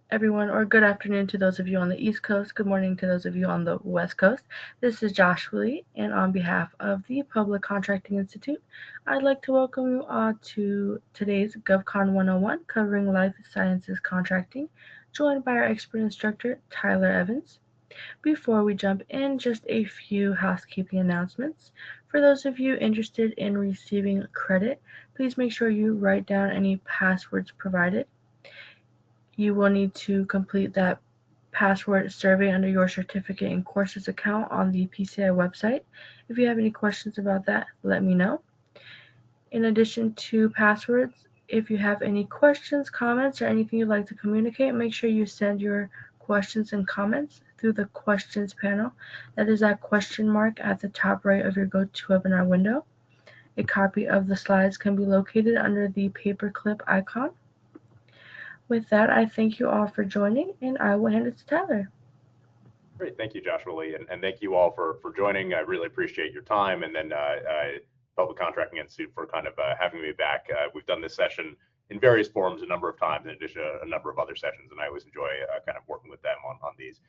everyone, or good afternoon to those of you on the East Coast. Good morning to those of you on the West Coast. This is Josh Lee, and on behalf of the Public Contracting Institute, I'd like to welcome you all to today's GovCon 101 covering life sciences contracting, joined by our expert instructor, Tyler Evans. Before we jump in, just a few housekeeping announcements. For those of you interested in receiving credit, please make sure you write down any passwords provided. You will need to complete that password survey under your certificate and courses account on the PCI website. If you have any questions about that, let me know. In addition to passwords, if you have any questions, comments, or anything you'd like to communicate, make sure you send your questions and comments through the questions panel. That is that question mark at the top right of your GoToWebinar window. A copy of the slides can be located under the paperclip icon. With that, I thank you all for joining, and I will hand it to Tyler. Great, thank you, Joshua Lee, and thank you all for joining. I really appreciate your time, and then Public Contracting Institute for kind of having me back. We've done this session in various forms a number of times, in addition to a number of other sessions, and I always enjoy kind of working with them on these.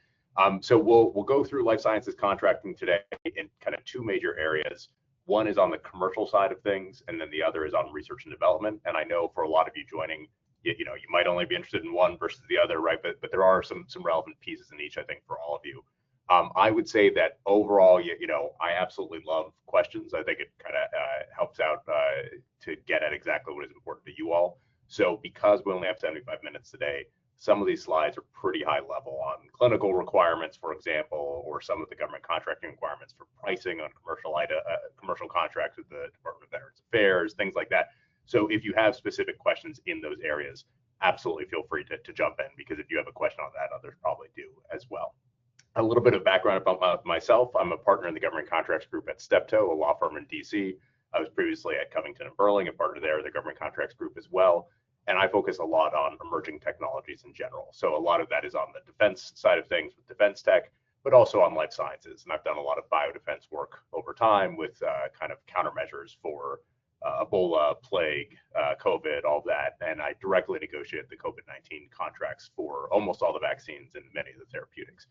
So we'll go through life sciences contracting today in kind of two major areas. One is on the commercial side of things, and then the other is on research and development. And I know for a lot of you joining, you know, you might only be interested in one versus the other, right? But there are some relevant pieces in each, I think, for all of you. I would say that overall, you know, I absolutely love questions. I think it kind of helps out to get at exactly what is important to you all. So because we only have 75 minutes today, some of these slides are pretty high level on clinical requirements, for example, or some of the government contracting requirements for pricing on commercial contracts with the Department of Veterans Affairs, things like that. So if you have specific questions in those areas, absolutely feel free to jump in, because if you have a question on that, others probably do as well. A little bit of background about myself. I'm a partner in the government contracts group at Steptoe, a law firm in DC. I was previously at Covington and Burling, a partner there, the government contracts group as well. And I focus a lot on emerging technologies in general. So a lot of that is on the defense side of things with defense tech, but also on life sciences. And I've done a lot of biodefense work over time with kind of countermeasures for Ebola, plague, COVID, all that. And I directly negotiate the COVID-19 contracts for almost all the vaccines and many of the therapeutics.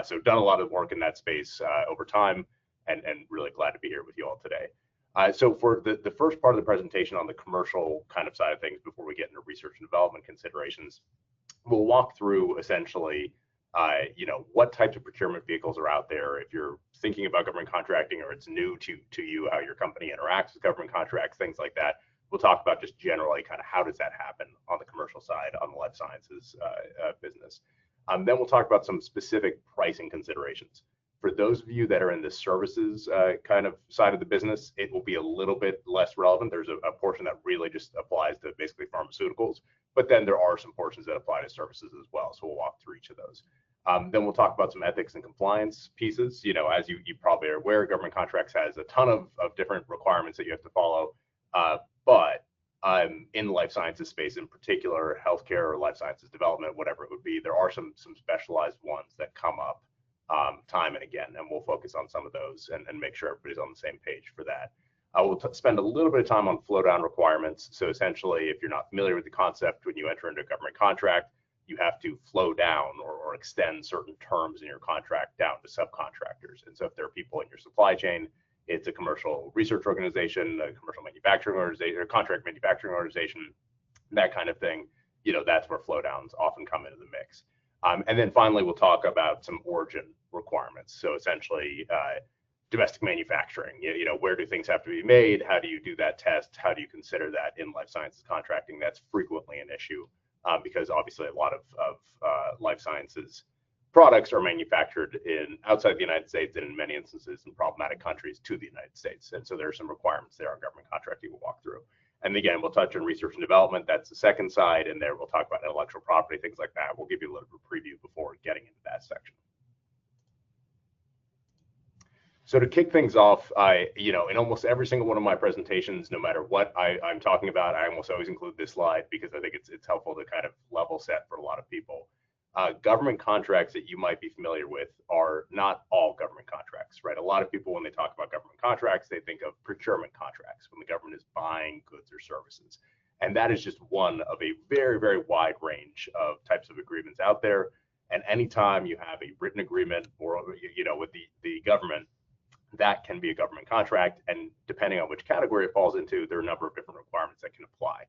So done a lot of work in that space over time, and really glad to be here with you all today. So for the first part of the presentation on the commercial kind of side of things, before we get into research and development considerations, we'll walk through essentially, you know, what types of procurement vehicles are out there. If you're thinking about government contracting, or it's new to you, how your company interacts with government contracts, things like that. We'll talk about just generally kind of how does that happen on the commercial side on the life sciences business. Then we'll talk about some specific pricing considerations. For those of you that are in the services kind of side of the business, it will be a little bit less relevant. There's a portion that really just applies to basically pharmaceuticals, but then there are some portions that apply to services as well. So we'll walk through each of those. Then we'll talk about some ethics and compliance pieces. You know, as you probably are aware, government contracts has a ton of different requirements that you have to follow. But in the life sciences space in particular, healthcare or life sciences development, whatever it would be, there are some specialized ones that come up time and again, and we'll focus on some of those and make sure everybody's on the same page for that. I will spend a little bit of time on flow down requirements. So essentially, if you're not familiar with the concept, when you enter into a government contract, you have to flow down or extend certain terms in your contract down to subcontractors. And so if there are people in your supply chain, it's a commercial research organization, a commercial manufacturing organization, or contract manufacturing organization, that kind of thing. You know, that's where flow downs often come into the mix. And then finally, we'll talk about some origin requirements. So essentially, domestic manufacturing, you know, where do things have to be made? How do you do that test? How do you consider that in life sciences contracting? That's frequently an issue because obviously a lot of life sciences products are manufactured outside the United States, and in many instances in problematic countries to the United States. And so there are some requirements there on government contracting we'll walk through. And again, we'll touch on research and development. That's the second side. And there we'll talk about intellectual property, things like that. We'll give you a little bit of preview before getting into that section. So to kick things off, you know, in almost every single one of my presentations, no matter what I'm talking about, I almost always include this slide because I think it's helpful to kind of level set for a lot of people. Government contracts that you might be familiar with are not all government contracts, right? A lot of people, when they talk about government contracts, they think of procurement contracts when the government is buying goods or services. And that is just one of a very, very wide range of types of agreements out there. And anytime you have a written agreement or, with the government, that can be a government contract. And depending on which category it falls into, there are a number of different requirements that can apply.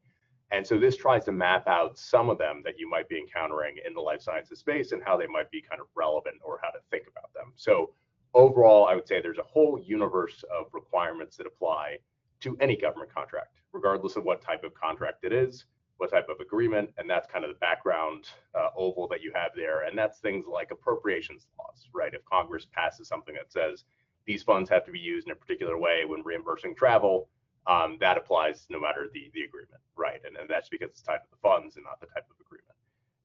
And so this tries to map out some of them that you might be encountering in the life sciences space and how they might be kind of relevant or how to think about them. So overall, I would say there's a whole universe of requirements that apply to any government contract, regardless of what type of contract it is, what type of agreement, and that's kind of the background oval that you have there. And that's things like appropriations laws, right? If Congress passes something that says these funds have to be used in a particular way when reimbursing travel, that applies no matter the agreement, right? And that's because it's tied to the funds and not the type of agreement.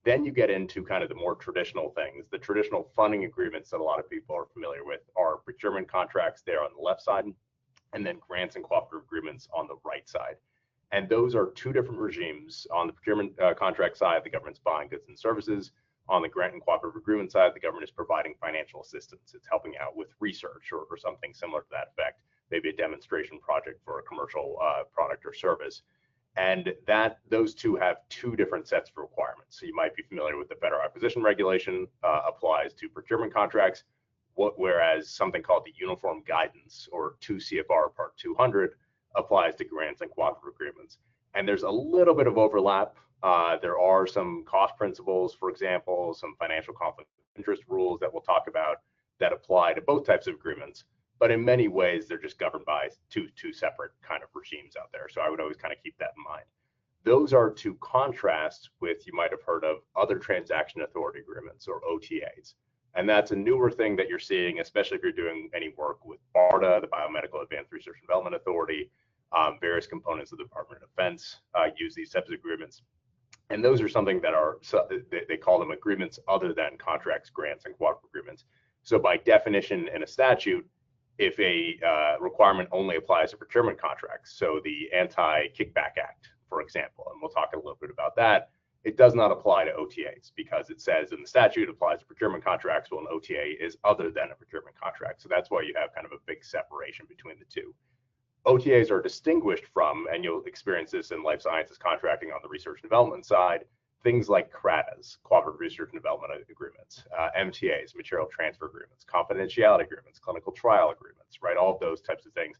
Then you get into kind of the more traditional things. The traditional funding agreements that a lot of people are familiar with are procurement contracts there on the left side, and then grants and cooperative agreements on the right side. And those are two different regimes. On the procurement contract side, the government's buying goods and services. On the grant and cooperative agreement side, the government is providing financial assistance. It's helping out with research or something similar to that effect, maybe a demonstration project for a commercial product or service. And that those two have two different sets of requirements. So you might be familiar with the Federal Acquisition Regulation applies to procurement contracts, whereas something called the Uniform Guidance, or 2 CFR Part 200, applies to grants and cooperative agreements. And there's a little bit of overlap. There are some cost principles, for example, some financial conflict of interest rules that we'll talk about that apply to both types of agreements. But in many ways, they're just governed by two separate kind of regimes out there. So I would always kind of keep that in mind. Those are to contrast with, you might have heard of, other transaction authority agreements, or OTAs. And that's a newer thing that you're seeing, especially if you're doing any work with BARDA, the Biomedical Advanced Research and Development Authority. Various components of the Department of Defense use these types of agreements. And those are something that are, they call them agreements other than contracts, grants, and cooperative agreements. So by definition in a statute, if a requirement only applies to procurement contracts, so the Anti-Kickback Act, for example, and we'll talk a little bit about that, it does not apply to OTAs because it says in the statute it applies to procurement contracts, while an OTA is other than a procurement contract. So that's why you have kind of a big separation between the two. OTAs are distinguished from, and you'll experience this in life sciences contracting on the research and development side, things like CRADAs, Cooperative Research and Development Agreements, MTAs, Material Transfer Agreements, Confidentiality Agreements, Clinical Trial Agreements, right? All of those types of things.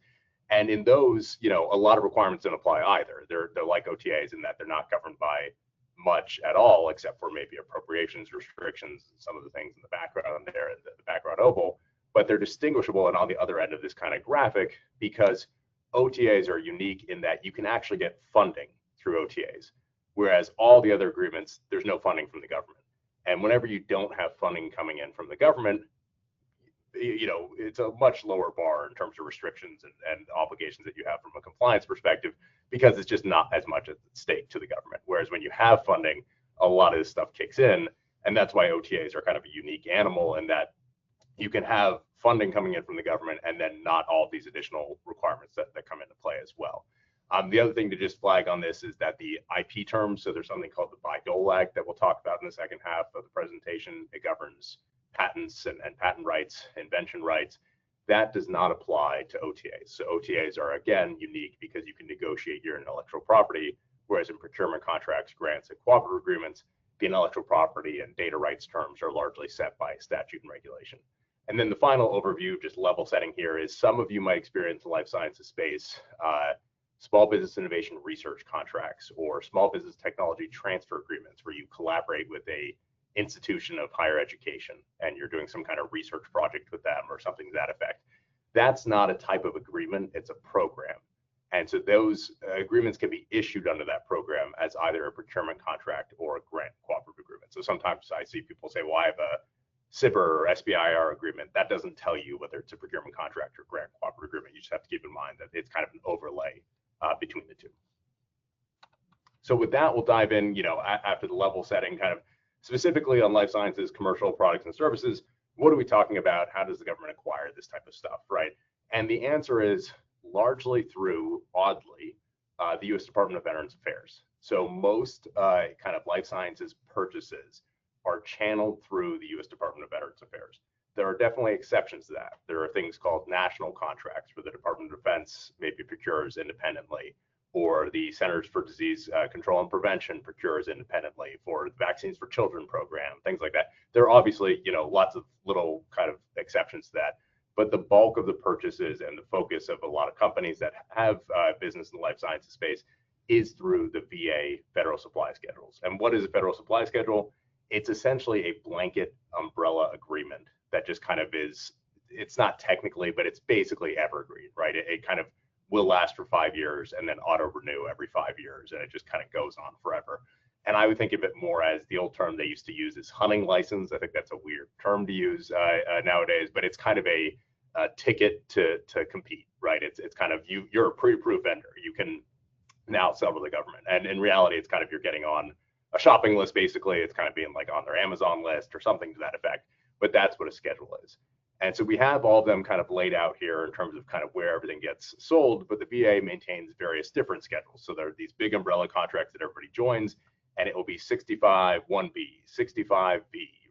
And in those, a lot of requirements don't apply either. They're like OTAs in that they're not governed by much at all, except for maybe appropriations, restrictions, and some of the things in the background there, the background oval. But they're distinguishable and on the other end of this kind of graphic because OTAs are unique in that you can actually get funding through OTAs, whereas all the other agreements, there's no funding from the government. And whenever you don't have funding coming in from the government, it's a much lower bar in terms of restrictions and obligations that you have from a compliance perspective, because it's just not as much at stake to the government. Whereas when you have funding, a lot of this stuff kicks in. And that's why OTAs are kind of a unique animal in that you can have funding coming in from the government and then not all of these additional requirements that come into play as well. The other thing to just flag on this is that the IP terms, so there's something called the Bayh-Dole Act that we'll talk about in the second half of the presentation. It governs patents and patent rights, invention rights. That does not apply to OTAs. So OTAs are, again, unique because you can negotiate your intellectual property, whereas in procurement contracts, grants, and cooperative agreements, the intellectual property and data rights terms are largely set by statute and regulation. And then the final overview, just level setting here, is some of you might experience in the life sciences space small business innovation research contracts or small business technology transfer agreements where you collaborate with a institution of higher education and you're doing some kind of research project with them or something to that effect. That's not a type of agreement, it's a program. And so those agreements can be issued under that program as either a procurement contract or a grant cooperative agreement. So sometimes I see people say, well, I have a SBIR or SBIR agreement. That doesn't tell you whether it's a procurement contract or grant cooperative agreement. You just have to keep in mind that it's kind of an overlay between the two. So with that, we'll dive in, after the level setting, kind of specifically on life sciences, commercial products and services. What are we talking about? How does the government acquire this type of stuff, right? And the answer is largely through, oddly, the U.S. Department of Veterans Affairs. So most kind of life sciences purchases are channeled through the U.S. Department of Veterans Affairs. There are definitely exceptions to that. There are things called national contracts where the Department of Defense maybe procures independently, or the Centers for Disease Control and Prevention procures independently for the Vaccines for Children program, things like that. There are obviously, lots of little kind of exceptions to that, but the bulk of the purchases and the focus of a lot of companies that have business in the life sciences space is through the VA federal supply schedules. And what is a federal supply schedule? It's essentially a blanket umbrella agreement that just kind of is, it's not technically, but it's basically evergreen, right? It kind of will last for 5 years and then auto renew every 5 years, and it just kind of goes on forever. And I would think of it more as the old term they used to use is hunting license. I think that's a weird term to use nowadays, but it's kind of a ticket to compete, right? It's kind of you're a pre-approved vendor. You can now sell to the government, and in reality, it's kind of you're getting on a shopping list. Basically, it's kind of being like on their Amazon list or something to that effect. But that's what a schedule is. And so we have all of them kind of laid out here in terms of kind of where everything gets sold, but the VA maintains various different schedules. So there are these big umbrella contracts that everybody joins, and it will be 65 1B, 65B,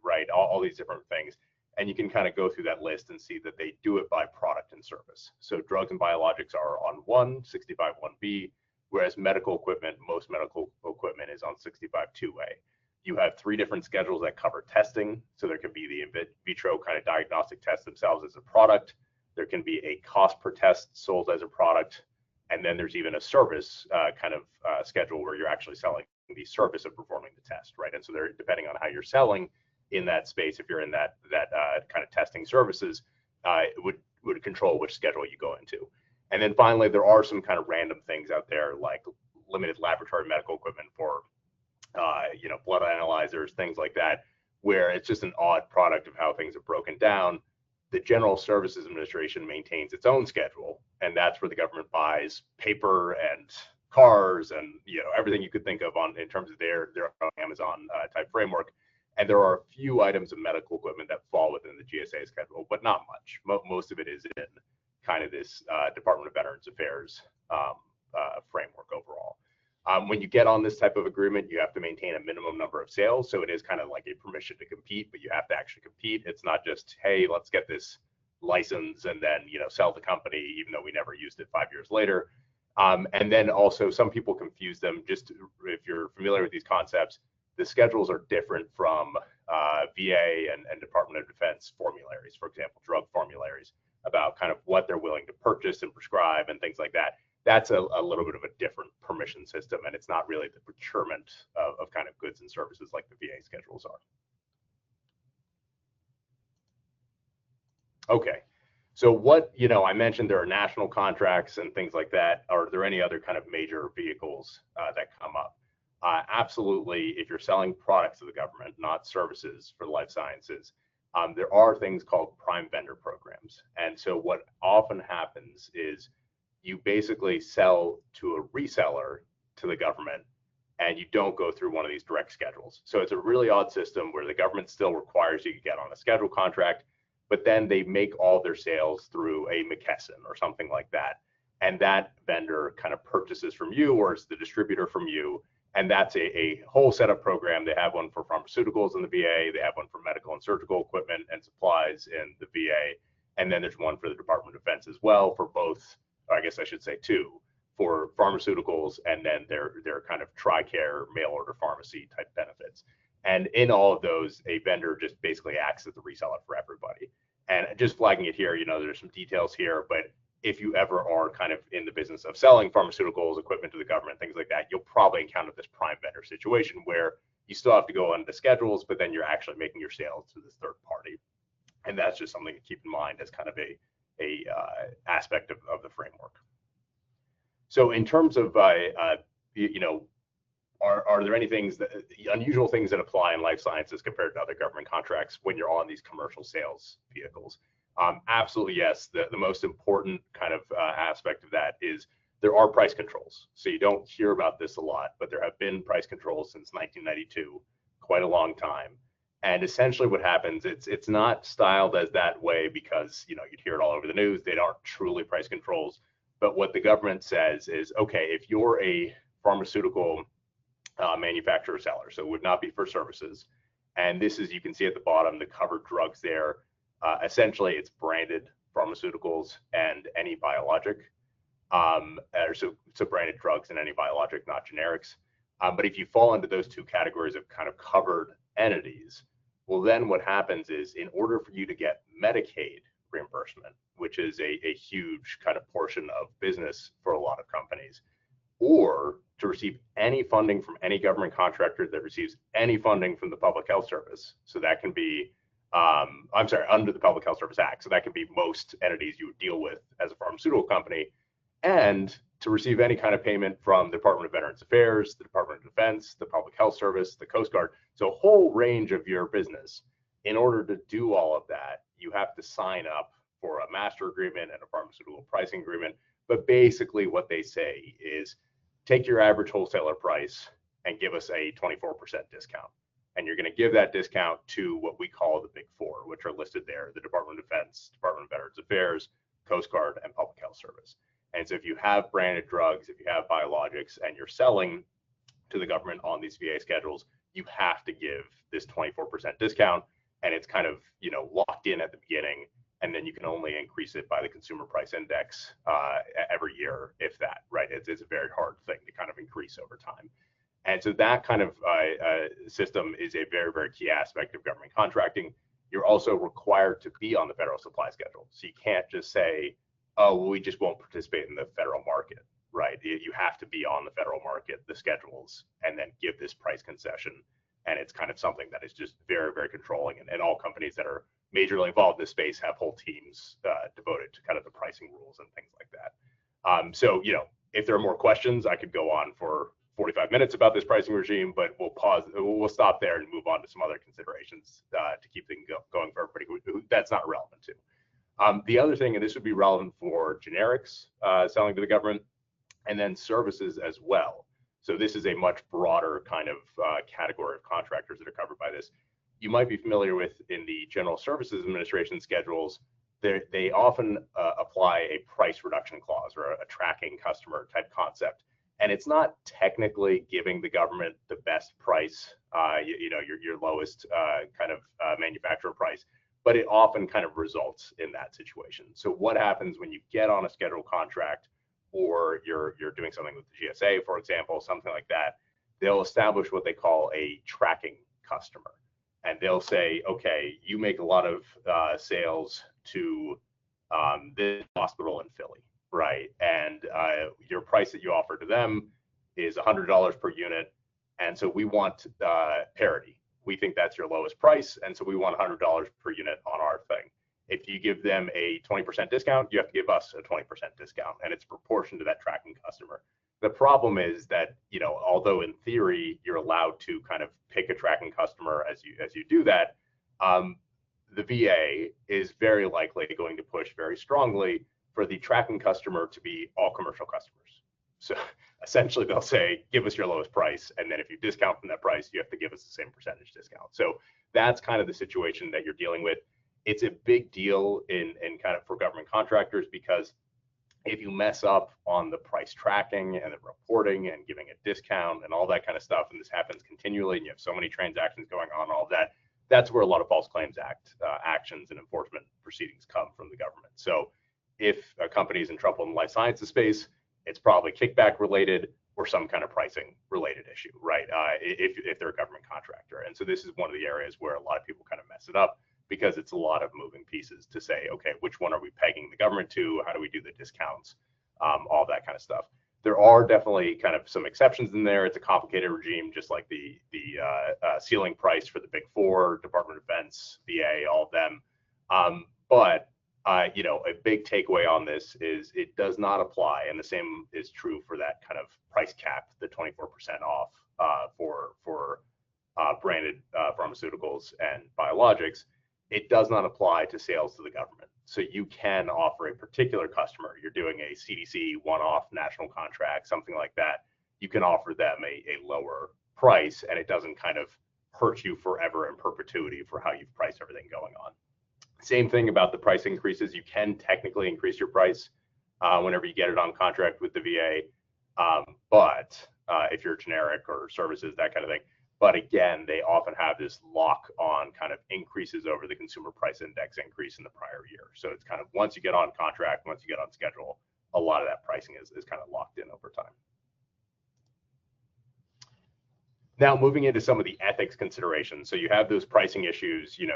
right? All these different things. And you can kind of go through that list and see that they do it by product and service. So drugs and biologics are on 65 1B, whereas medical equipment, most medical equipment is on 65 2A. You have 3 different schedules that cover testing. So there can be the in vitro kind of diagnostic tests themselves as a product. There can be a cost per test sold as a product. And then there's even a service schedule where you're actually selling the service of performing the test, right? And so they're, depending on how you're selling in that space, if you're in that kind of testing services, it would control which schedule you go into. And then finally, there are some kind of random things out there like limited laboratory medical equipment for blood analyzers, things like that, where it's just an odd product of how things are broken down. The General Services Administration maintains its own schedule, and that's where the government buys paper and cars and everything you could think of in terms of their own Amazon type framework. And there are a few items of medical equipment that fall within the GSA schedule, but not much. Most of it is in kind of this Department of Veterans Affairs framework overall. When you get on this type of agreement, you have to maintain a minimum number of sales. So it is kind of like a permission to compete, but you have to actually compete. It's not just, hey, let's get this license and then sell the company, even though we never used it 5 years later. And then also some people confuse them. Just if you're familiar with these concepts, the schedules are different from VA and Department of Defense formularies, for example, drug formularies, about kind of what they're willing to purchase and prescribe and things like that. That's a little bit of a different permission system, and it's not really the procurement of kind of goods and services like the VA schedules are. Okay, so what, I mentioned there are national contracts and things like that. Are there any other kind of major vehicles that come up? Absolutely, if you're selling products to the government, not services for life sciences, there are things called prime vendor programs. And so what often happens is you basically sell to a reseller to the government, and you don't go through one of these direct schedules. So it's a really odd system where the government still requires you to get on a schedule contract, but then they make all their sales through a McKesson or something like that. And that vendor kind of purchases from you, or is the distributor from you. And that's a whole setup program. They have one for pharmaceuticals in the VA. They have one for medical and surgical equipment and supplies in the VA. And then there's one for the Department of Defense as well, for both, I guess I should say 2, for pharmaceuticals, and then their kind of TRICARE mail order pharmacy type benefits. And in all of those, a vendor just basically acts as the reseller for everybody. And just flagging it here, there's some details here, but if you ever are kind of in the business of selling pharmaceuticals, equipment to the government, things like that, you'll probably encounter this prime vendor situation where you still have to go on the schedules, but then you're actually making your sales to this third party. And that's just something to keep in mind as kind of a aspect of the framework. So in terms of, are there any things unusual things that apply in life sciences compared to other government contracts when you're on these commercial sales vehicles? Absolutely, yes. The most important kind of aspect of that is there are price controls. So you don't hear about this a lot, but there have been price controls since 1992, quite a long time. And essentially what happens, it's not styled as that way because, you'd hear it all over the news. They aren't truly price controls. But what the government says is, okay, if you're a pharmaceutical manufacturer seller, so it would not be for services. And this is, you can see at the bottom, the covered drugs there. Essentially, it's branded pharmaceuticals and any biologic. so branded drugs and any biologic, not generics. But if you fall into those two categories of kind of covered entities, well, then what happens is in order for you to get Medicaid reimbursement, which is a huge kind of portion of business for a lot of companies, or to receive any funding from any government contractor that receives any funding from the Public Health Service. So that can be, I'm sorry, under the Public Health Service Act. So that can be most entities you would deal with as a pharmaceutical company. And to receive any kind of payment from the Department of Veterans Affairs, the Department of Defense, the Public Health Service, the Coast Guard. So a whole range of your business. In order to do all of that, you have to sign up for a master agreement and a pharmaceutical pricing agreement. But basically what they say is take your average wholesaler price and give us a 24% discount. And you're going to give that discount to what we call the big four, which are listed there: the Department of Defense, Department of Veterans Affairs, Coast Guard, and Public Health Service. And so if you have branded drugs, if you have biologics, and you're selling to the government on these VA schedules, you have to give this 24% discount. And it's kind of, locked in at the beginning. And then you can only increase it by the consumer price index every year, if that, right? It's a very hard thing to kind of increase over time. And so that kind of system is a very, very key aspect of government contracting. You're also required to be on the federal supply schedule. So you can't just say, oh, well, we just won't participate in the federal market, right? You have to be on the federal market, the schedules, and then give this price concession. And it's kind of something that is just very, very controlling. And all companies that are majorly involved in this space have whole teams devoted to kind of the pricing rules and things like that. So, if there are more questions, I could go on for 45 minutes about this pricing regime, but we'll pause. We'll stop there and move on to some other considerations to keep things going for everybody who that's not relevant to. The other thing, and this would be relevant for generics selling to the government, and then services as well. So this is a much broader kind of category of contractors that are covered by this. You might be familiar with in the General Services Administration schedules, they often apply a price reduction clause or a tracking customer type concept. And it's not technically giving the government the best price, your lowest kind of manufacturer price, but it often kind of results in that situation. So what happens when you get on a scheduled contract, or you're doing something with the GSA, for example, something like that? They'll establish what they call a tracking customer. And they'll say, okay, you make a lot of sales to this hospital in Philly, right? And your price that you offer to them is $100 per unit. And so we want parity. We think that's your lowest price. And so we want $100 per unit on our thing. If you give them a 20% discount, you have to give us a 20% discount, and it's proportion to that tracking customer. The problem is that, although in theory you're allowed to kind of pick a tracking customer as you do that, the VA is very likely going to push very strongly for the tracking customer to be all commercial customers. So essentially they'll say, give us your lowest price, and then if you discount from that price, you have to give us the same percentage discount. So that's kind of the situation that you're dealing with. It's a big deal in kind of for government contractors, because if you mess up on the price tracking and the reporting and giving a discount and all that kind of stuff, and this happens continually, and you have so many transactions going on, all of that, that's where a lot of False Claims Act actions and enforcement proceedings come from the government. So if a company is in trouble in the life sciences space, it's probably kickback related or some kind of pricing related issue, right? If they're a government contractor. And so this is one of the areas where a lot of people kind of mess it up, because it's a lot of moving pieces to say, okay, which one are we pegging the government to? How do we do the discounts? All that kind of stuff. There are definitely kind of some exceptions in there. It's a complicated regime, just like the ceiling price for the big four, Department of Defense, VA, all of them. But a big takeaway on this is it does not apply, and the same is true for that kind of price cap, the 24% off for branded pharmaceuticals and biologics. It does not apply to sales to the government. So you can offer a particular customer, you're doing a CDC one-off national contract, something like that, you can offer them a lower price, and it doesn't kind of hurt you forever in perpetuity for how you've priced everything going on. Same thing about the price increases. You can technically increase your price whenever you get it on contract with the VA, but if you're generic or services, that kind of thing. But again, they often have this lock on kind of increases over the consumer price index increase in the prior year. So it's kind of once you get on contract, once you get on schedule, a lot of that pricing is kind of locked in over time. Now, moving into some of the ethics considerations. So you have those pricing issues, you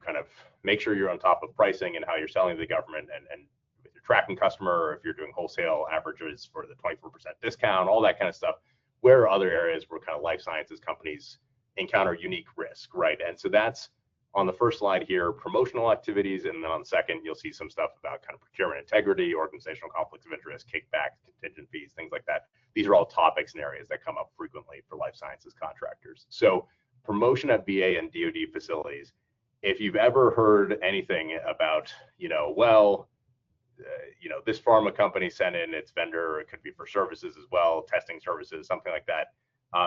kind of make sure you're on top of pricing and how you're selling to the government, and if you're tracking customer, or if you're doing wholesale averages for the 24% discount, all that kind of stuff. Where are other areas where kind of life sciences companies encounter unique risk, right? And so that's on the first slide here, promotional activities, and then on the second, you'll see some stuff about kind of procurement integrity, organizational conflicts of interest, kickbacks, contingent fees, things like that. These are all topics and areas that come up frequently for life sciences contractors. So promotion at VA and DoD facilities, if you've ever heard anything about, this pharma company sent in its vendor, it could be for services as well, testing services, something like that.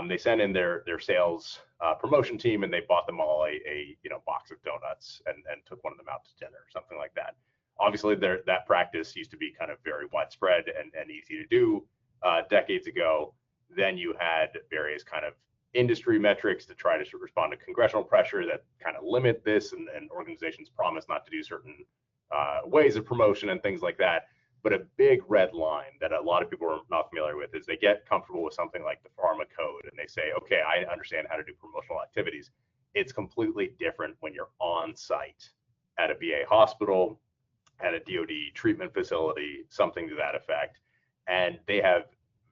They sent in their sales promotion team, and they bought them all a box of donuts and took one of them out to dinner, something like that. Obviously, that practice used to be kind of very widespread and easy to do decades ago. Then you had various kind of industry metrics to try to respond to congressional pressure that kind of limit this, and organizations promise not to do certain ways of promotion and things like that. But a big red line that a lot of people are not familiar with is they get comfortable with something like the pharma code, and they say, okay, I understand how to do promotional activities. It's completely different when you're on site at a VA hospital, at a DoD treatment facility, something to that effect. And they have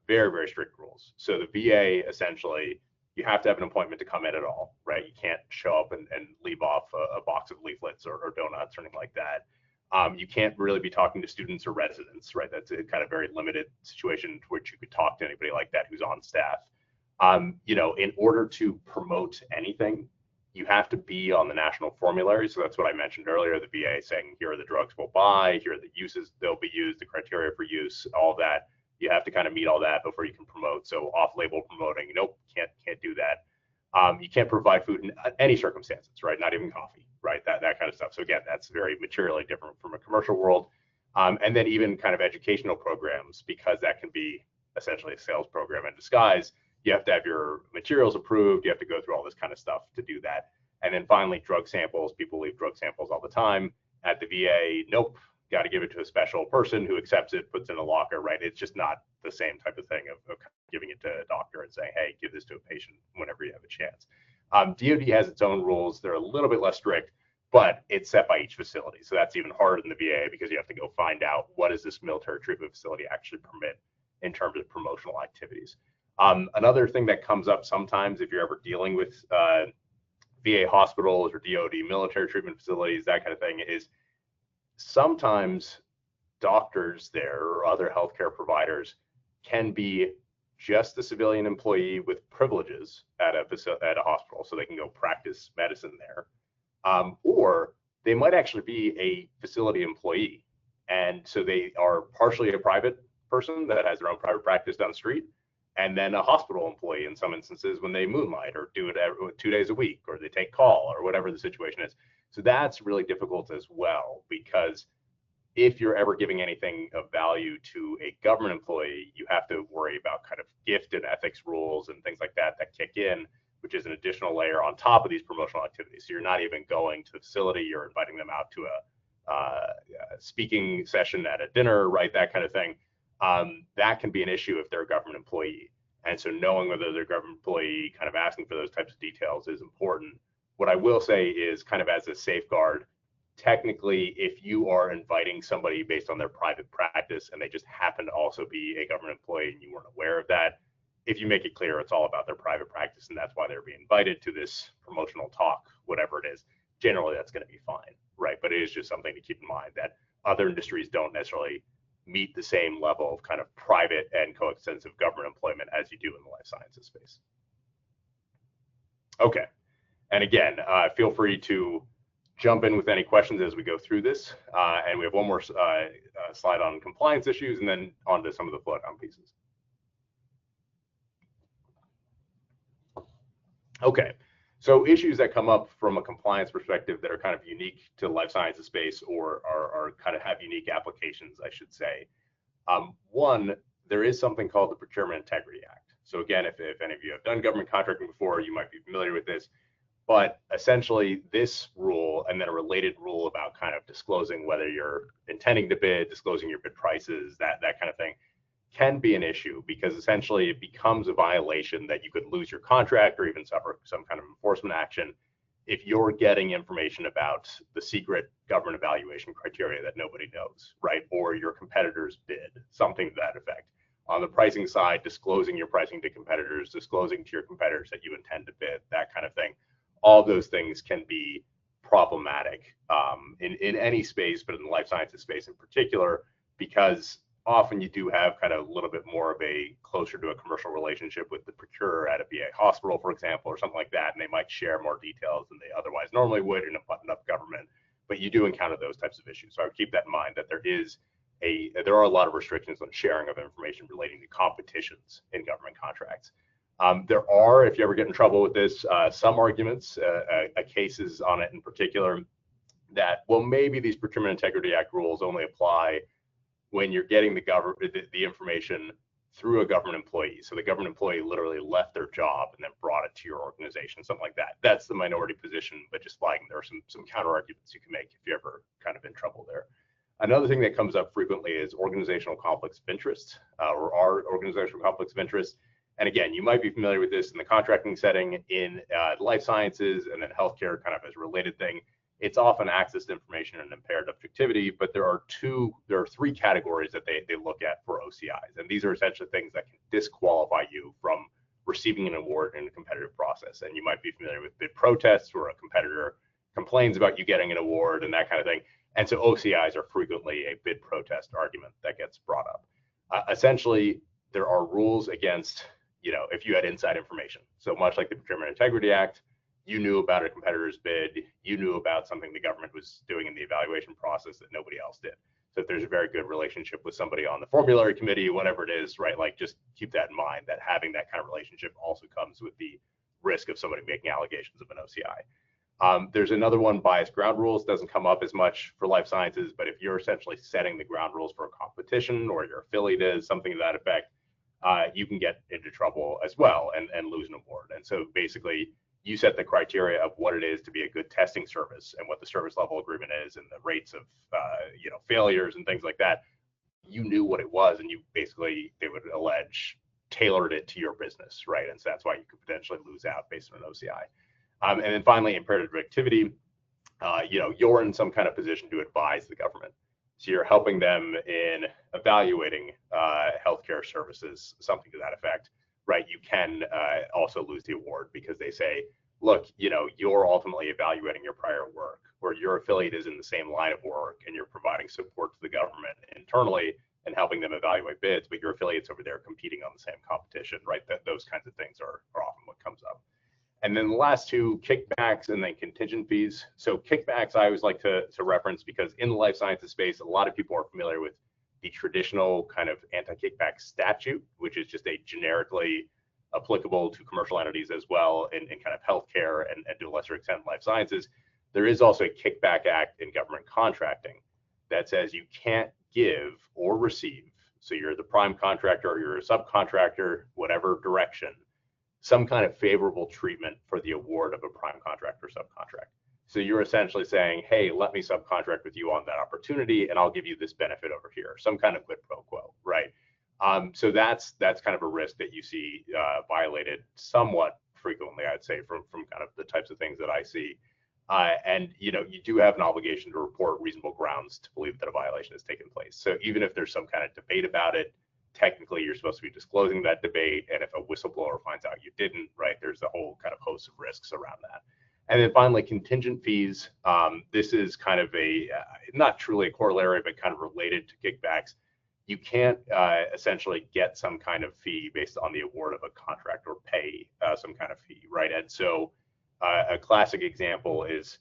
very, very strict rules. So the VA, essentially, you have to have an appointment to come in at all, right? You can't show up and leave off a box of leaflets or donuts or anything like that. You can't really be talking to students or residents, right? That's a kind of very limited situation to which you could talk to anybody like that who's on staff. In order to promote anything, you have to be on the national formulary. So that's what I mentioned earlier, the VA saying, here are the drugs we'll buy, here are the uses they'll be used, the criteria for use, all that. You have to kind of meet all that before you can promote. So off-label promoting, nope, can't do that. You can't provide food in any circumstances, right? Not even coffee, right? That kind of stuff. So again, that's very materially different from a commercial world. And then even kind of educational programs, because that can be essentially a sales program in disguise. You have to have your materials approved. You have to go through all this kind of stuff to do that. And then finally, drug samples. People leave drug samples all the time at the VA. Nope, got to give it to a special person who accepts it, puts it in a locker, right? It's just not the same type of thing of giving it to a doctor and saying, hey, give this to a patient whenever you have a chance. DoD has its own rules. They're a little bit less strict, but it's set by each facility. So that's even harder than the VA, because you have to go find out what does this military treatment facility actually permit in terms of promotional activities. Another thing that comes up sometimes if you're ever dealing with VA hospitals or DoD military treatment facilities, that kind of thing, is sometimes doctors there or other healthcare providers can be just a civilian employee with privileges at a hospital, so they can go practice medicine there, or they might actually be a facility employee, and so they are partially a private person that has their own private practice down the street, and then a hospital employee in some instances when they moonlight or do it 2 days a week, or they take call, or whatever the situation is. So that's really difficult as well, because if you're ever giving anything of value to a government employee, you have to worry about kind of gift and ethics rules and things like that kick in, which is an additional layer on top of these promotional activities. So you're not even going to the facility, you're inviting them out to a speaking session at a dinner, right? That kind of thing. That can be an issue if they're a government employee. And so knowing whether they're a government employee, kind of asking for those types of details is important. What I will say is, kind of as a safeguard, technically, if you are inviting somebody based on their private practice and they just happen to also be a government employee and you weren't aware of that, if you make it clear it's all about their private practice and that's why they're being invited to this promotional talk, whatever it is, generally that's going to be fine, right? But it is just something to keep in mind that other industries don't necessarily meet the same level of kind of private and coextensive government employment as you do in the life sciences space. Okay. And again, feel free to jump in with any questions as we go through this. And we have one more slide on compliance issues, and then on to some of the flow down pieces. Okay, so issues that come up from a compliance perspective that are kind of unique to the life sciences space, or are kind of have unique applications, I should say. One, there is something called the Procurement Integrity Act. So again, if any of you have done government contracting before, you might be familiar with this. But essentially, this rule and then a related rule about kind of disclosing whether you're intending to bid, disclosing your bid prices, that kind of thing, can be an issue because essentially it becomes a violation that you could lose your contract or even suffer some kind of enforcement action if you're getting information about the secret government evaluation criteria that nobody knows, right? Or your competitors bid, something to that effect. On the pricing side, disclosing your pricing to competitors, disclosing to your competitors that you intend to bid, that kind of thing. All those things can be problematic in any space, but in the life sciences space in particular, because often you do have kind of a little bit more of a closer to a commercial relationship with the procurer at a VA hospital, for example, or something like that, and they might share more details than they otherwise normally would in a button-up government. But you do encounter those types of issues. So I would keep that in mind that there are a lot of restrictions on sharing of information relating to competitions in government contracts. There are, if you ever get in trouble with this, some arguments, cases on it in particular, that, well, maybe these Procurement Integrity Act rules only apply when you're getting the information through a government employee. So the government employee literally left their job and then brought it to your organization, something like that. That's the minority position, but just flagging there are some counter arguments you can make if you're ever kind of in trouble there. Another thing that comes up frequently is organizational conflicts of interest, or our organizational conflicts of interest. And again, you might be familiar with this in the contracting setting, in life sciences, and then healthcare kind of as a related thing. It's often access to information and impaired objectivity, but there are three categories that they look at for OCIs. And these are essentially things that can disqualify you from receiving an award in a competitive process. And you might be familiar with bid protests, where a competitor complains about you getting an award and that kind of thing. And so OCIs are frequently a bid protest argument that gets brought up. Essentially, there are rules against, if you had inside information. So much like the Procurement Integrity Act, you knew about a competitor's bid, you knew about something the government was doing in the evaluation process that nobody else did. So if there's a very good relationship with somebody on the formulary committee, whatever it is, right, like just keep that in mind, that having that kind of relationship also comes with the risk of somebody making allegations of an OCI. There's another one, biased ground rules, doesn't come up as much for life sciences, but if you're essentially setting the ground rules for a competition or your affiliate is, something to that effect, you can get into trouble as well and lose an award. And so basically, you set the criteria of what it is to be a good testing service and what the service level agreement is and the rates of failures and things like that. You knew what it was, and you basically, they would allege, tailored it to your business, right? And so that's why you could potentially lose out based on an OCI. And then finally, imperative activity. You're in some kind of position to advise the government. So you're helping them in evaluating healthcare services, something to that effect, right? You can also lose the award because they say, look, you're ultimately evaluating your prior work, or your affiliate is in the same line of work and you're providing support to the government internally and helping them evaluate bids, but your affiliate's over there competing on the same competition, right? Those kinds of things are often what comes up. And then the last two, kickbacks and then contingent fees. So kickbacks, I always like to reference because in the life sciences space, a lot of people are familiar with the traditional kind of anti-kickback statute, which is just a generically applicable to commercial entities as well in kind of healthcare and to a lesser extent life sciences. There is also a kickback act in government contracting that says you can't give or receive, so you're the prime contractor or you're a subcontractor, whatever direction, some kind of favorable treatment for the award of a prime contract or subcontract. So you're essentially saying, hey, let me subcontract with you on that opportunity and I'll give you this benefit over here, some kind of quid pro quo, right? So that's kind of a risk that you see violated somewhat frequently, I'd say, from kind of the types of things that I see. And you do have an obligation to report reasonable grounds to believe that a violation has taken place. So even if there's some kind of debate about it, technically you're supposed to be disclosing that debate. And if a whistleblower finds out you didn't, right, there's a whole kind of host of risks around that. And then finally, contingent fees. This is kind of not truly a corollary, but kind of related to kickbacks. You can't essentially get some kind of fee based on the award of a contract or pay some kind of fee, right? And so a classic example is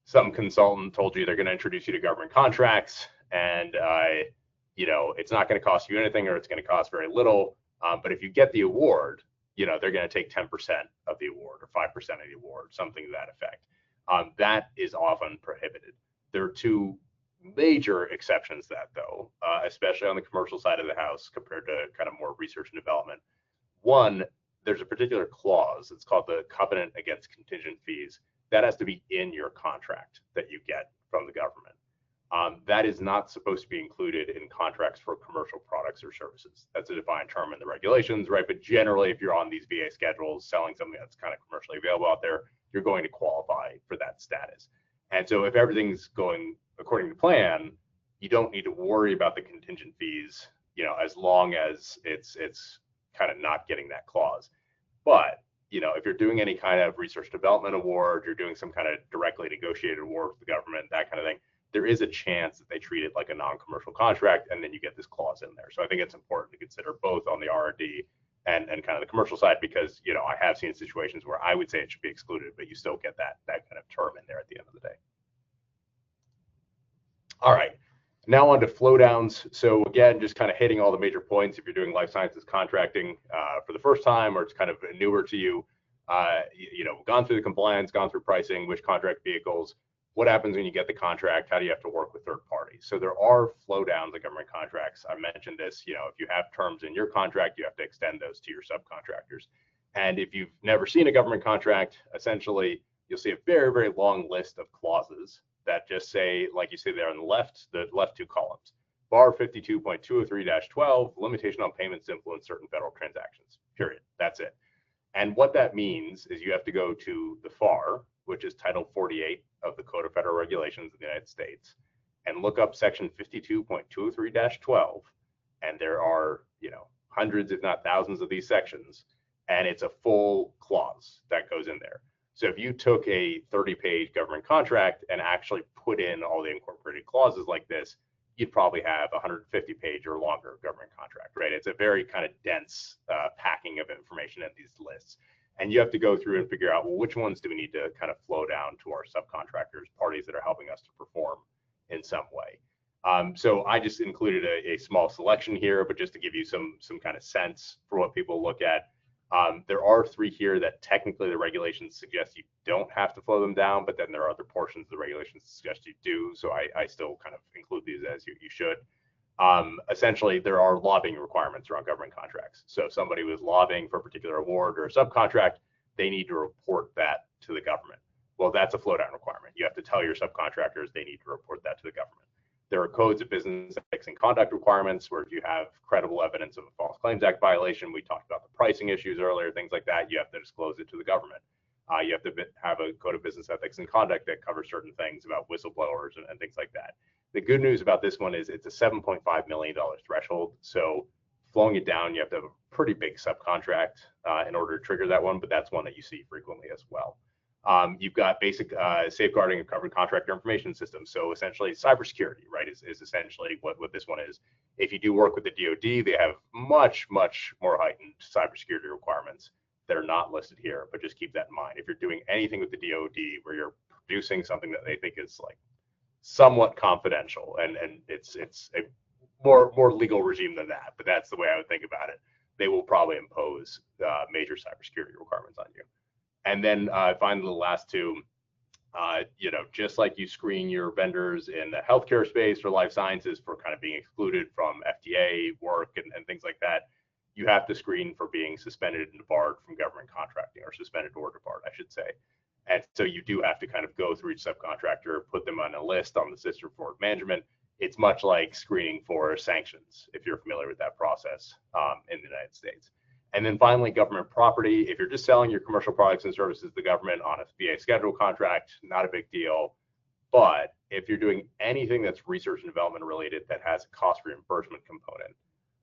some consultant told you they're going to introduce you to government contracts, and it's not going to cost you anything, or it's going to cost very little. But if you get the award, they're going to take 10% of the award or 5% of the award, something to that effect. That is often prohibited. There are two major exceptions to that, though, especially on the commercial side of the house compared to kind of more research and development. One, there's a particular clause. It's called the covenant against contingent fees that has to be in your contract that you get from the government. That is not supposed to be included in contracts for commercial products or services. That's a defined term in the regulations, right? But generally, if you're on these VA schedules selling something that's kind of commercially available out there, you're going to qualify for that status. And so if everything's going according to plan, you don't need to worry about the contingent fees, as long as it's kind of not getting that clause. But if you're doing any kind of research development award, you're doing some kind of directly negotiated award with the government, that kind of thing, there is a chance that they treat it like a non-commercial contract, and then you get this clause in there. So I think it's important to consider both on the R&D and kind of the commercial side, because I have seen situations where I would say it should be excluded, but you still get that kind of term in there at the end of the day. All right, now on to flow downs. So again, just kind of hitting all the major points. If you're doing life sciences contracting for the first time, or it's kind of newer to you, gone through the compliance, gone through pricing, which contract vehicles, what happens when you get the contract, how do you have to work with third parties? So there are flow downs in government contracts. I mentioned this, if you have terms in your contract, you have to extend those to your subcontractors. And if you've never seen a government contract, essentially, you'll see a very, very long list of clauses that just say, like you see there on the left two columns, bar 52.203-12, limitation on payments influence certain federal transactions, period. That's it. And what that means is you have to go to the FAR, which is Title 48 of the Code of Federal Regulations of the United States, and look up section 52.203-12. And there are, hundreds, if not thousands of these sections, and it's a full clause that goes in there. So if you took a 30-page government contract and actually put in all the incorporated clauses like this, you'd probably have a 150-page or longer government contract, right? It's a very kind of dense packing of information in these lists. And you have to go through and figure out, well, which ones do we need to kind of flow down to our subcontractors, parties that are helping us to perform in some way. So I just included a small selection here, but just to give you some kind of sense for what people look at. There are 3 here that technically the regulations suggest you don't have to flow them down, but then there are other portions of the regulations that suggest you do. So I still kind of include these as you should. Essentially, there are lobbying requirements around government contracts. So if somebody was lobbying for a particular award or a subcontract, they need to report that to the government. Well, that's a flow down requirement. You have to tell your subcontractors they need to report that to the government. There are codes of business ethics and conduct requirements where if you have credible evidence of a False Claims Act violation, we talked about the pricing issues earlier, things like that, you have to disclose it to the government. You have to have a code of business ethics and conduct that covers certain things about whistleblowers and things like that. The good news about this one is it's a $7.5 million threshold. So flowing it down, you have to have a pretty big subcontract in order to trigger that one, but that's one that you see frequently as well. You've got basic safeguarding of covered contractor information systems. So essentially cybersecurity, right, is essentially what this one is. If you do work with the DoD, they have much, much more heightened cybersecurity requirements that are not listed here, but just keep that in mind. If you're doing anything with the DoD where you're producing something that they think is like somewhat confidential, and it's a more legal regime than that, but that's the way I would think about it, they will probably impose major cybersecurity requirements on you. And then finally, the last 2, just like you screen your vendors in the healthcare space or life sciences for kind of being excluded from FDA work and things like that, you have to screen for being suspended and debarred from government contracting, or suspended or debarred, I should say. And so you do have to kind of go through each subcontractor, put them on a list on the system for management. It's much like screening for sanctions, if you're familiar with that process in the United States. And then finally, government property. If you're just selling your commercial products and services to the government on a VA schedule contract, not a big deal. But if you're doing anything that's research and development related that has a cost reimbursement component,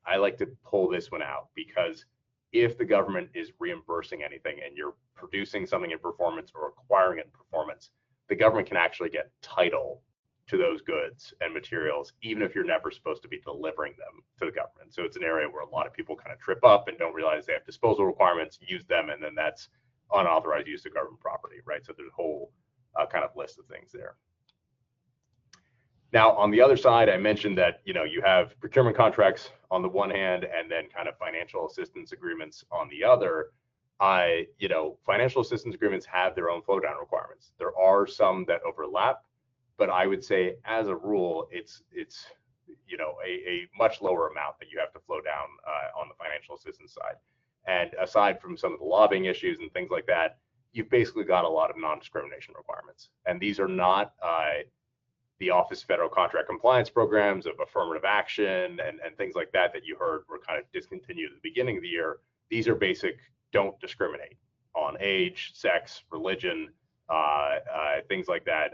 I like to pull this one out, because if the government is reimbursing anything and you're producing something in performance or acquiring it in performance, the government can actually get title to those goods and materials, even if you're never supposed to be delivering them to the government. So it's an area where a lot of people kind of trip up and don't realize they have disposal requirements, use them, and then that's unauthorized use of government property, right? So there's a whole kind of list of things there. Now, on the other side, I mentioned that, you have procurement contracts on the one hand, and then kind of financial assistance agreements on the other. Financial assistance agreements have their own flow down requirements. There are some that overlap, but I would say as a rule, it's a much lower amount that you have to flow down on the financial assistance side. And aside from some of the lobbying issues and things like that, you've basically got a lot of non-discrimination requirements. And these are not the Office of Federal Contract Compliance programs of affirmative action and things like that that you heard were kind of discontinued at the beginning of the year. These are basic don't discriminate on age, sex, religion, things like that,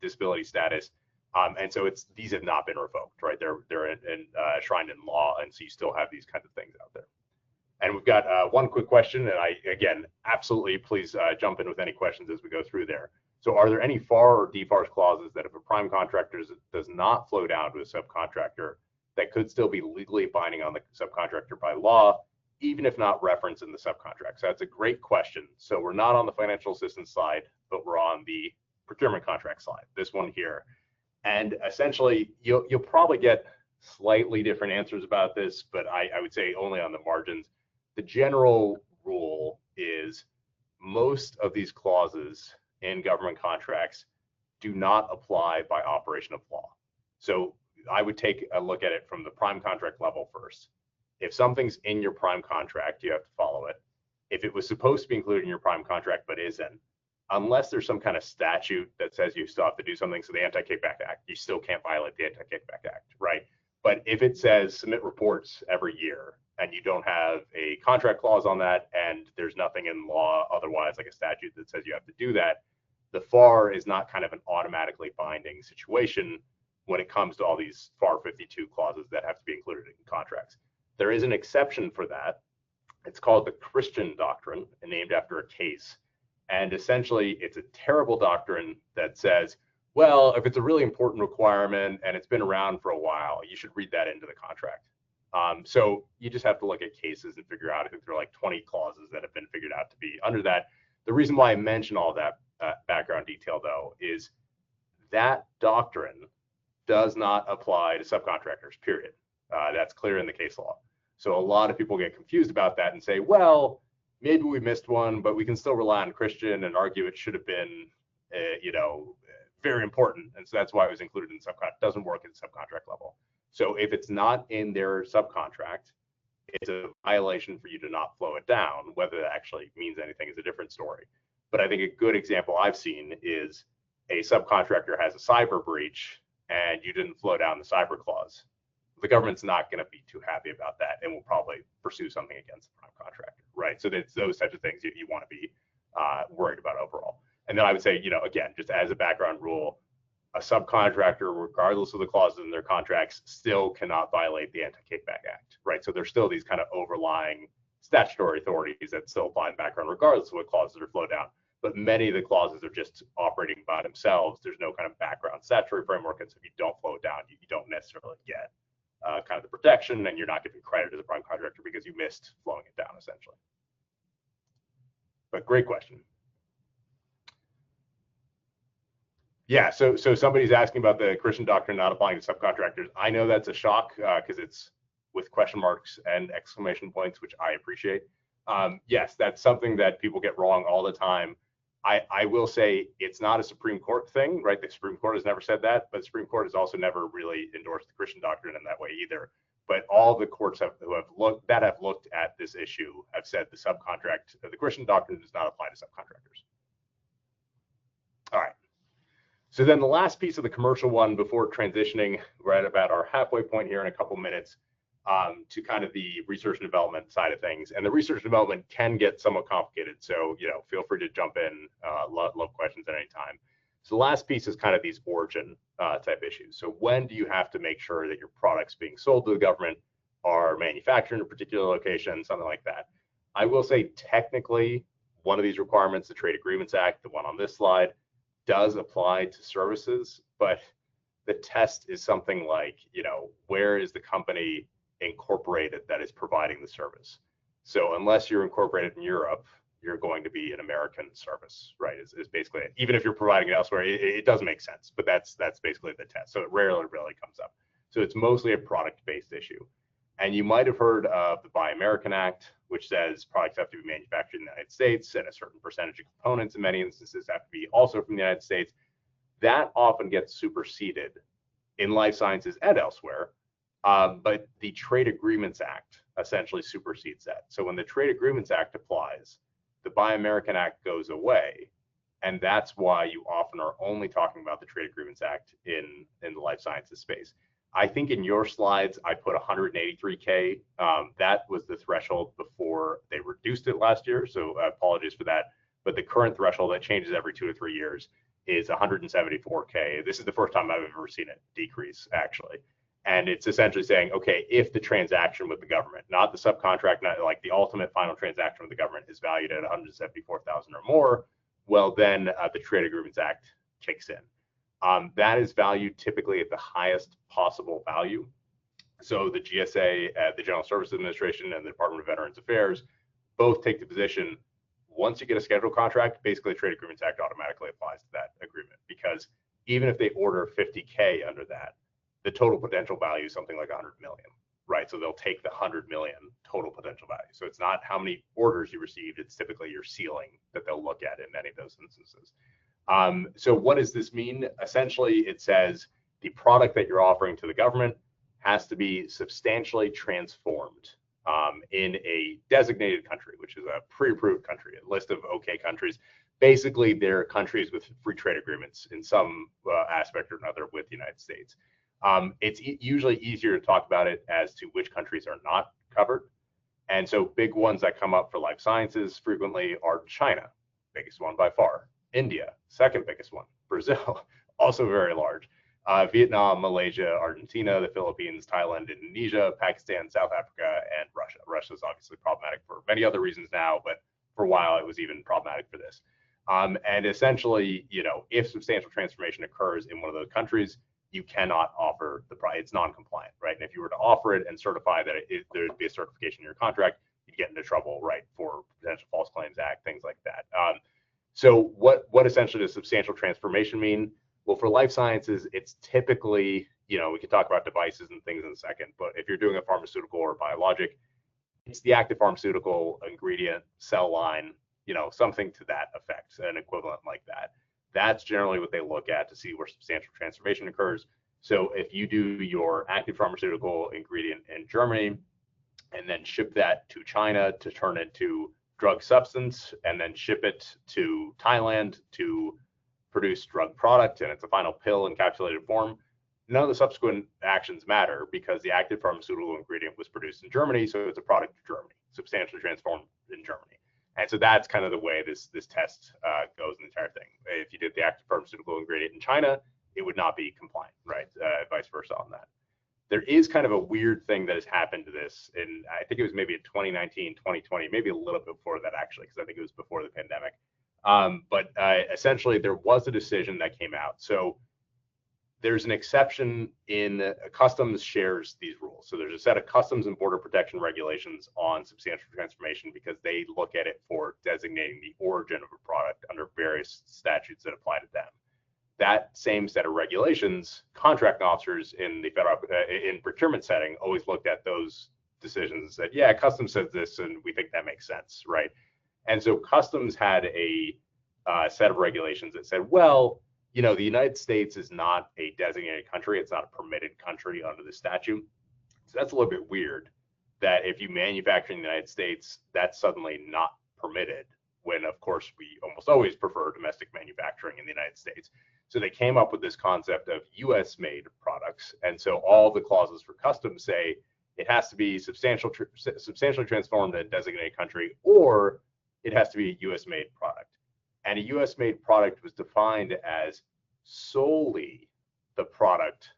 disability status. And so these have not been revoked, right? They're enshrined in law, and so you still have these kinds of things out there. And we've got one quick question, and again, absolutely, please jump in with any questions as we go through there. So are there any FAR or DFARS clauses that if a prime contractor does not flow down to a subcontractor, that could still be legally binding on the subcontractor by law, even if not referenced in the subcontract? So that's a great question. So we're not on the financial assistance side, but we're on the procurement contract side, this one here. And essentially, you'll probably get slightly different answers about this, but I would say only on the margins. The general rule is most of these clauses in government contracts do not apply by operation of law. So I would take a look at it from the prime contract level first. If something's in your prime contract, you have to follow it. If it was supposed to be included in your prime contract but isn't, unless there's some kind of statute that says you still have to do something, so the Anti-Kickback Act, you still can't violate the Anti-Kickback Act, right? But if it says submit reports every year and you don't have a contract clause on that and there's nothing in law otherwise, like a statute that says you have to do that, the FAR is not kind of an automatically binding situation when it comes to all these FAR 52 clauses that have to be included in contracts. There is an exception for that. It's called the Christian doctrine, named after a case. And essentially, it's a terrible doctrine that says, well, if it's a really important requirement and it's been around for a while, you should read that into the contract. So you just have to look at cases and figure out, I think there are like 20 clauses that have been figured out to be under that. The reason why I mention all that background detail, though, is that doctrine does not apply to subcontractors, period. That's clear in the case law. So a lot of people get confused about that and say, well, maybe we missed one, but we can still rely on Christian and argue it should have been, very important. And so that's why it was included in subcontract. It doesn't work at the subcontract level. So if it's not in their subcontract, it's a violation for you to not flow it down. Whether that actually means anything is a different story. But I think a good example I've seen is a subcontractor has a cyber breach and you didn't flow down the cyber clause. The government's not going to be too happy about that and will probably pursue something against the prime contractor, right? So it's those types of things you want to be worried about overall. And then I would say, again, just as a background rule, a subcontractor, regardless of the clauses in their contracts, still cannot violate the Anti-Kickback Act, right? So there's still these kind of overlying statutory authorities that still apply in the background, regardless of what clauses are flowed down. But many of the clauses are just operating by themselves. There's no kind of background statutory framework, and so if you don't flow it down, you don't necessarily get kind of the protection, and you're not giving credit as a prime contractor because you missed flowing it down, essentially. But great question. Yeah, so somebody's asking about the Christian doctrine not applying to subcontractors. I know that's a shock because it's with question marks and exclamation points, which I appreciate. Yes, that's something that people get wrong all the time. I will say it's not a Supreme Court thing, right? The Supreme Court has never said that, but the Supreme Court has also never really endorsed the Christian doctrine in that way either. But all the courts who have looked at this issue have said the Christian doctrine does not apply to subcontractors. All right. So then the last piece of the commercial one before transitioning, we're at about our halfway point here in a couple minutes to kind of the research and development side of things. And the research and development can get somewhat complicated. So, feel free to jump in, love questions at any time. So the last piece is kind of these origin type issues. So when do you have to make sure that your products being sold to the government are manufactured in a particular location, something like that? I will say technically one of these requirements, the Trade Agreements Act, the one on this slide, does apply to services, but the test is something like, where is the company incorporated that is providing the service? So unless you're incorporated in Europe, you're going to be an American service, right? Is basically it. Even if you're providing it elsewhere, it doesn't make sense, but that's basically the test. So it rarely really comes up. So it's mostly a product-based issue. And you might have heard of the Buy American Act, which says products have to be manufactured in the United States and a certain percentage of components in many instances have to be also from the United States. That often gets superseded in life sciences and elsewhere. But the Trade Agreements Act essentially supersedes that. So when the Trade Agreements Act applies, the Buy American Act goes away. And that's why you often are only talking about the Trade Agreements Act in the life sciences space. I think in your slides, I put 183K. That was the threshold before they reduced it last year. So apologies for that. But the current threshold that changes every 2 to 3 years is 174K. This is the first time I've ever seen it decrease, actually. And it's essentially saying, okay, if the transaction with the government, not the subcontract, not like the ultimate final transaction with the government, is valued at 174,000 or more, well, then the Trade Agreements Act kicks in. That is valued typically at the highest possible value. So the GSA, the General Services Administration, and the Department of Veterans Affairs both take the position, once you get a scheduled contract, basically the Trade Agreements Act automatically applies to that agreement, because even if they order 50K under that, the total potential value is something like 100 million, right? So they'll take the 100 million total potential value. So it's not how many orders you received, it's typically your ceiling that they'll look at in many of those instances. So what does this mean? Essentially, it says the product that you're offering to the government has to be substantially transformed in a designated country, which is a pre-approved country, a list of okay countries. Basically, they're countries with free trade agreements in some aspect or another with the United States. It's usually easier to talk about it as to which countries are not covered. And so big ones that come up for life sciences frequently are China, biggest one by far. India, second biggest one. Brazil, also very large. Vietnam, Malaysia, Argentina, the Philippines, Thailand, Indonesia, Pakistan, South Africa, and Russia. Russia is obviously problematic for many other reasons now, but for a while it was even problematic for this. And essentially, if substantial transformation occurs in one of those countries, you cannot offer the price. It's non-compliant, right? And if you were to offer it and certify that there'd be a certification in your contract, you'd get into trouble, right, for potential False Claims Act, things like that. So what essentially does substantial transformation mean? Well, for life sciences, it's typically, we can talk about devices and things in a second, but if you're doing a pharmaceutical or biologic, it's the active pharmaceutical ingredient, cell line, something to that effect, an equivalent like that. That's generally what they look at to see where substantial transformation occurs. So if you do your active pharmaceutical ingredient in Germany and then ship that to China to turn into drug substance and then ship it to Thailand to produce drug product, and it's a final pill in capsulated form, none of the subsequent actions matter because the active pharmaceutical ingredient was produced in Germany, so it's a product of Germany, substantially transformed in Germany. And so that's kind of the way this test goes in the entire thing. If you did the active pharmaceutical ingredient in China, it would not be compliant, right? Vice versa on that. There is kind of a weird thing that has happened to this, and I think it was maybe in 2019, 2020, maybe a little bit before that actually, because I think it was before the pandemic. But essentially, there was a decision that came out. So there's an exception in customs shares these rules. So there's a set of customs and border protection regulations on substantial transformation because they look at it for designating the origin of a product under various statutes that apply to them. That same set of regulations, contracting officers in the federal in procurement setting always looked at those decisions and said, yeah, customs says this, and we think that makes sense, right? And so customs had a set of regulations that said, well, the United States is not a designated country. It's not a permitted country under the statute. So that's a little bit weird that if you manufacture in the United States, that's suddenly not permitted when, of course, we almost always prefer domestic manufacturing in the United States. So they came up with this concept of US made products. And so all the clauses for customs say it has to be substantially transformed in a designated country, or it has to be a US made product. And a US made product was defined as solely the product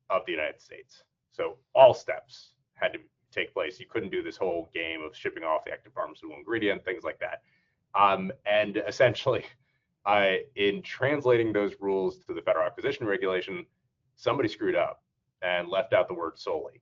of the United States. So all steps had to take place. You couldn't do this whole game of shipping off the active pharmaceutical ingredient, things like that. And essentially, in translating those rules to the Federal Acquisition Regulation, somebody screwed up and left out the word solely.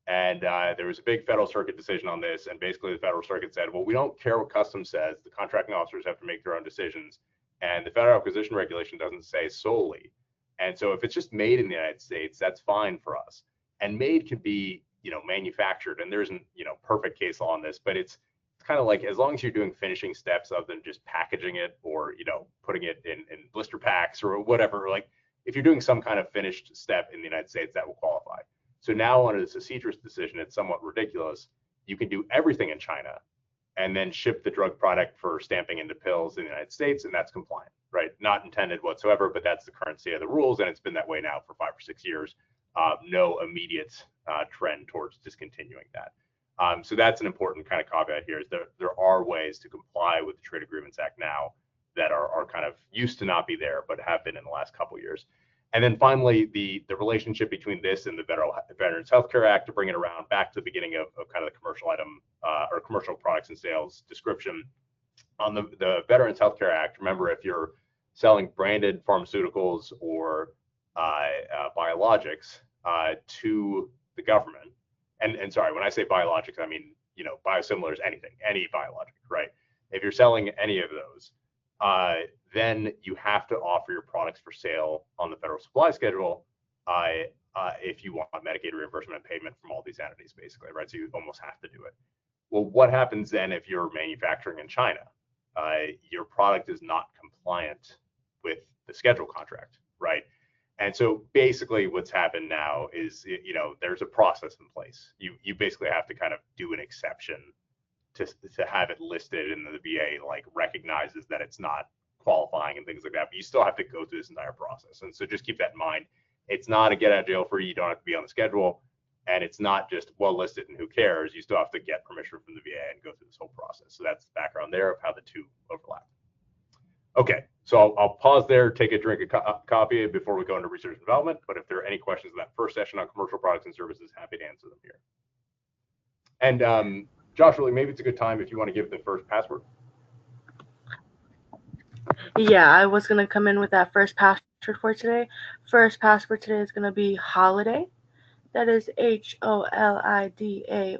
And there was a big Federal Circuit decision on this. And basically, the Federal Circuit said, well, we don't care what customs says. The contracting officers have to make their own decisions. And the Federal Acquisition Regulation doesn't say solely. And so if it's just made in the United States, that's fine for us. And made can be, manufactured. And there isn't, perfect case law on this, but it's kind of like as long as you're doing finishing steps other than just packaging it or, putting it in blister packs or whatever, like if you're doing some kind of finished step in the United States, that will qualify. So now under the CITRIS decision, it's somewhat ridiculous. You can do everything in China, and then ship the drug product for stamping into pills in the United States, and that's compliant, right? Not intended whatsoever, but that's the current state of the rules, and it's been that way now for 5 or 6 years. No immediate trend towards discontinuing that. So that's an important kind of caveat here, is there are ways to comply with the Trade Agreements Act now that are kind of used to not be there, but have been in the last couple of years. And then finally, the relationship between this and the Veterans Healthcare Act, to bring it around back to the beginning of kind of the commercial item or commercial products and sales description. On the Veterans Healthcare Act, remember, if you're selling branded pharmaceuticals or biologics to the government, and sorry, when I say biologics, I mean, biosimilars, anything, any biologic, right? If you're selling any of those, then you have to offer your products for sale on the federal supply schedule if you want Medicaid reimbursement and payment from all these entities, basically, right? So you almost have to do it. Well, what happens then if you're manufacturing in China? Your product is not compliant with the schedule contract, right? And so basically what's happened now is, there's a process in place. You basically have to kind of do an exception to have it listed, and the VA like recognizes that it's not qualifying and things like that, but you still have to go through this entire process. And so just keep that in mind. It's not a get out of jail free. You don't have to be on the schedule, and it's not just well listed and who cares. You still have to get permission from the VA and go through this whole process. So that's the background there of how the two overlap. Okay, so I'll pause there, take a drink of coffee before we go into research and development. But if there are any questions in that first session on commercial products and services, happy to answer them here. And Josh, really, maybe it's a good time if you want to give the first password. Yeah, I was going to come in with that first password for today. First password today is going to be holiday. That is HOLIDAY.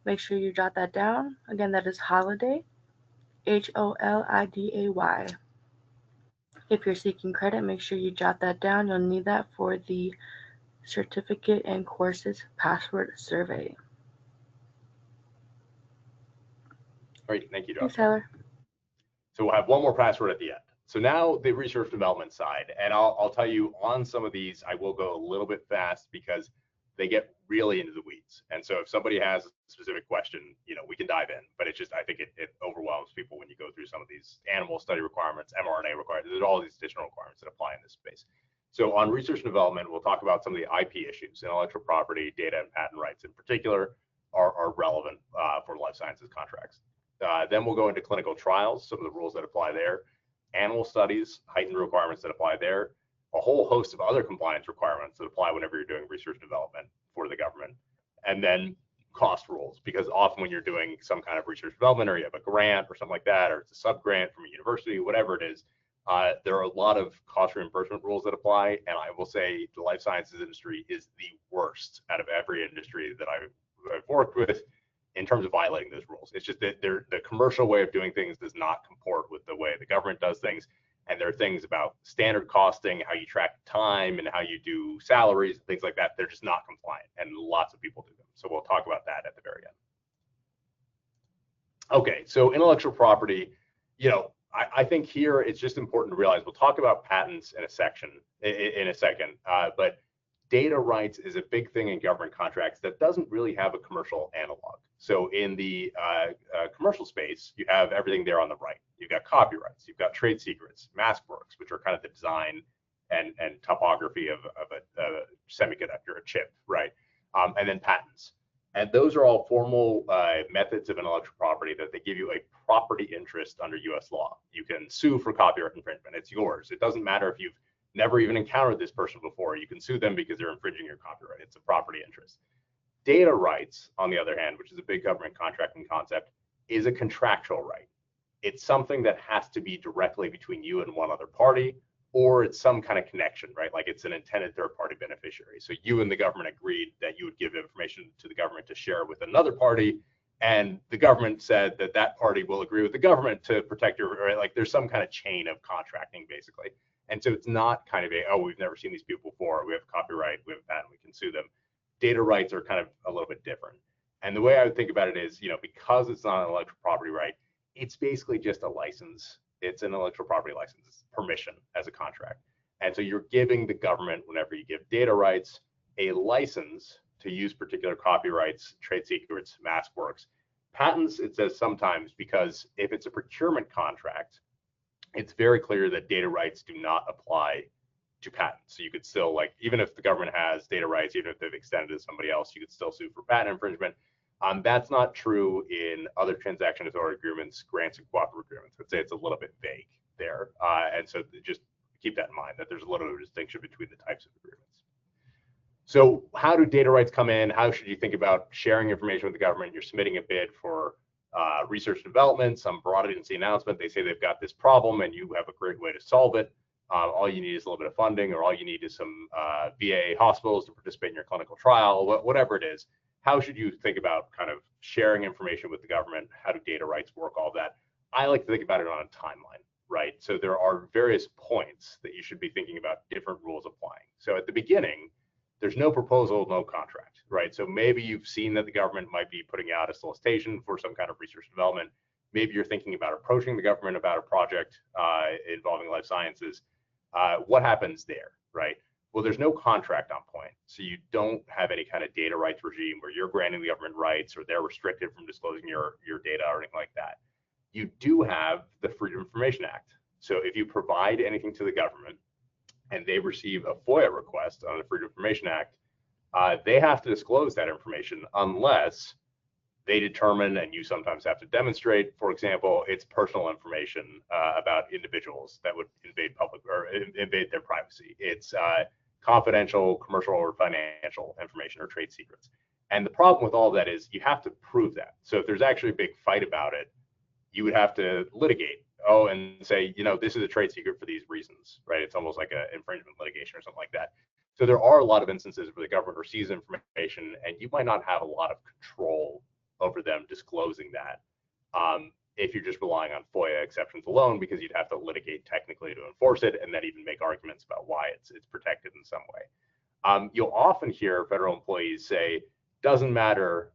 Make sure you jot that down. Again, that is holiday. HOLIDAY. If you're seeking credit, make sure you jot that down. You'll need that for the certificate and courses password survey. Great, thank you, Josh. Thanks, Tyler. So we'll have one more password at the end. So now the research development side, and I'll tell you on some of these, I will go a little bit fast because they get really into the weeds. And so if somebody has a specific question, we can dive in, but it's just, I think it overwhelms people when you go through some of these animal study requirements, mRNA requirements, there's all these additional requirements that apply in this space. So on research and development, we'll talk about some of the IP issues. Intellectual property, data, and patent rights in particular are relevant for life sciences contracts. Then we'll go into clinical trials, some of the rules that apply there, animal studies, heightened requirements that apply there, a whole host of other compliance requirements that apply whenever you're doing research and development for the government, and then cost rules, because often when you're doing some kind of research development or you have a grant or something like that, or it's a sub-grant from a university, whatever it is, there are a lot of cost reimbursement rules that apply, and I will say the life sciences industry is the worst out of every industry that I've worked with in terms of violating those rules. It's just that the commercial way of doing things does not comport with the way the government does things. And there are things about standard costing, how you track time, and how you do salaries, and things like that. They're just not compliant, and lots of people do them. So we'll talk about that at the very end. Okay, so intellectual property, I think here it's just important to realize, we'll talk about patents in a second, but data rights is a big thing in government contracts that doesn't really have a commercial analog. So in the commercial space, you have everything there on the right. You've got copyrights, you've got trade secrets, mask works, which are kind of the design and topography of a semiconductor, a chip, right? And then patents. And those are all formal methods of intellectual property that they give you a property interest under US law. You can sue for copyright infringement. It's yours. It doesn't matter if you've never even encountered this person before. You can sue them because they're infringing your copyright. It's a property interest. Data rights, on the other hand, which is a big government contracting concept, is a contractual right. It's something that has to be directly between you and one other party, or it's some kind of connection, right? Like it's an intended third-party beneficiary. So you and the government agreed that you would give information to the government to share with another party, and the government said that that party will agree with the government to protect your, right? Like there's some kind of chain of contracting, basically. And so it's not kind of we've never seen these people before. We have copyright, we have a patent, we can sue them. Data rights are kind of a little bit different. And the way I would think about it is, because it's not an intellectual property right, it's basically just a license. It's an intellectual property license, it's permission as a contract. And so you're giving the government, whenever you give data rights, a license to use particular copyrights, trade secrets, mask works Patents, it says sometimes, because if it's a procurement contract, it's very clear that data rights do not apply to patents. So you could still, like, even if the government has data rights, even if they've extended to somebody else, you could still sue for patent infringement. That's not true in other transaction authority agreements, grants, and cooperative agreements. I'd say it's a little bit vague there. And so just keep that in mind, that there's a little bit of a distinction between the types of agreements. So how do data rights come in? How should you think about sharing information with the government? You're submitting a bid for research and development, some broad agency announcement. They say they've got this problem and you have a great way to solve it. All you need is a little bit of funding, or all you need is some VA hospitals to participate in your clinical trial, whatever it is. How should you think about kind of sharing information with the government? How do data rights work? All that. I like to think about it on a timeline, right? So there are various points that you should be thinking about different rules applying. So at the beginning, there's no proposal, no contract, right? So maybe you've seen that the government might be putting out a solicitation for some kind of research and development. Maybe you're thinking about approaching the government about a project involving life sciences. What happens there, right? Well, there's no contract on point. So you don't have any kind of data rights regime where you're granting the government rights or they're restricted from disclosing your data or anything like that. You do have the Freedom of Information Act. So if you provide anything to the government and they receive a FOIA request on the Freedom of Information Act, they have to disclose that information unless they determine, and you sometimes have to demonstrate, for example, it's personal information about individuals that would invade public or invade their privacy. It's confidential, commercial, or financial information or trade secrets. And the problem with all of that is you have to prove that. So if there's actually a big fight about it, you would have to litigate. Oh, and say, this is a trade secret for these reasons, right? It's almost like an infringement litigation or something like that. So there are a lot of instances where the government receives information and you might not have a lot of control over them disclosing that if you're just relying on FOIA exceptions alone, because you'd have to litigate technically to enforce it and then even make arguments about why it's protected in some way. You'll often hear federal employees say, doesn't matter,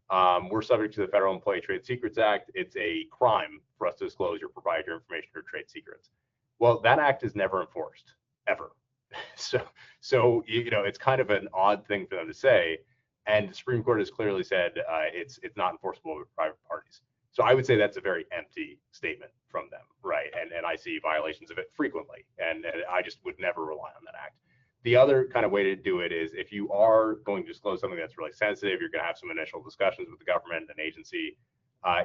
we're subject to the Federal Employee Trade Secrets Act. It's a crime for us to disclose or provide your information or trade secrets. Well, that act is never enforced, ever. So it's kind of an odd thing for them to say. And the Supreme Court has clearly said it's not enforceable with private parties. So I would say that's a very empty statement from them, right? And I see violations of it frequently, and I just would never rely on that act. The other kind of way to do it is if you are going to disclose something that's really sensitive, you're going to have some initial discussions with the government and agency.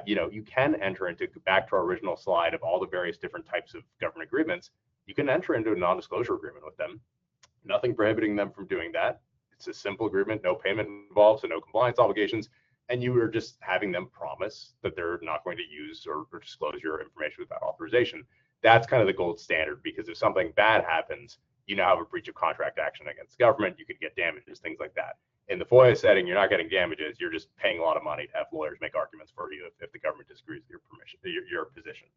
You can enter into, back to our original slide of all the various different types of government agreements, you can enter into a non-disclosure agreement with them. Nothing prohibiting them from doing that. It's a simple agreement, no payment involved, so no compliance obligations. And you are just having them promise that they're not going to use or disclose your information without authorization. That's kind of the gold standard, because if something bad happens, you now have a breach of contract action against the government. You could get damages, things like that. In the FOIA setting, you're not getting damages. You're just paying a lot of money to have lawyers make arguments for you if the government disagrees with your position.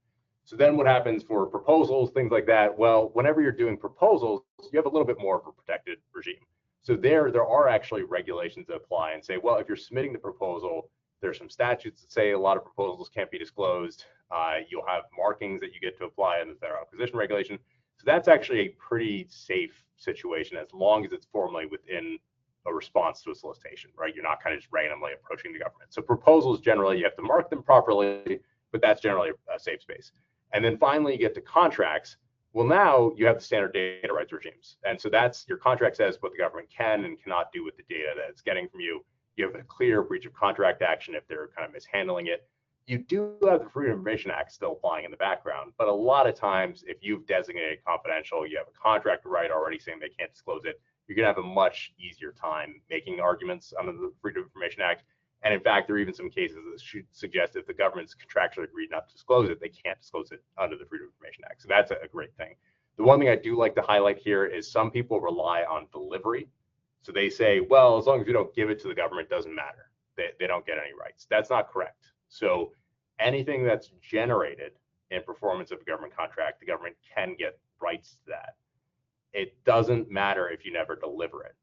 So then what happens for proposals, things like that? Well, whenever you're doing proposals, you have a little bit more of a protected regime. So there are actually regulations that apply and say, well, if you're submitting the proposal, there's some statutes that say a lot of proposals can't be disclosed. You'll have markings that you get to apply in the Federal Acquisition Regulation. So that's actually a pretty safe situation as long as it's formally within a response to a solicitation, right? You're not kind of just randomly approaching the government. So proposals, generally, you have to mark them properly, but that's generally a safe space. And then finally, you get to contracts. Well, now you have the standard data rights regimes. And so that's, your contract says what the government can and cannot do with the data that it's getting from you. You have a clear breach of contract action if they're kind of mishandling it. You do have the Freedom of Information Act still applying in the background, but a lot of times, if you've designated confidential, you have a contract right already saying they can't disclose it, you're going to have a much easier time making arguments under the Freedom of Information Act. And in fact, there are even some cases that should suggest if the government's contractually agreed not to disclose it, they can't disclose it under the Freedom of Information Act. So that's a great thing. The one thing I do like to highlight here is some people rely on delivery. So they say, well, as long as you don't give it to the government, it doesn't matter. They don't get any rights. That's not correct. So anything that's generated in performance of a government contract, the government can get rights to that. It doesn't matter if you never deliver it.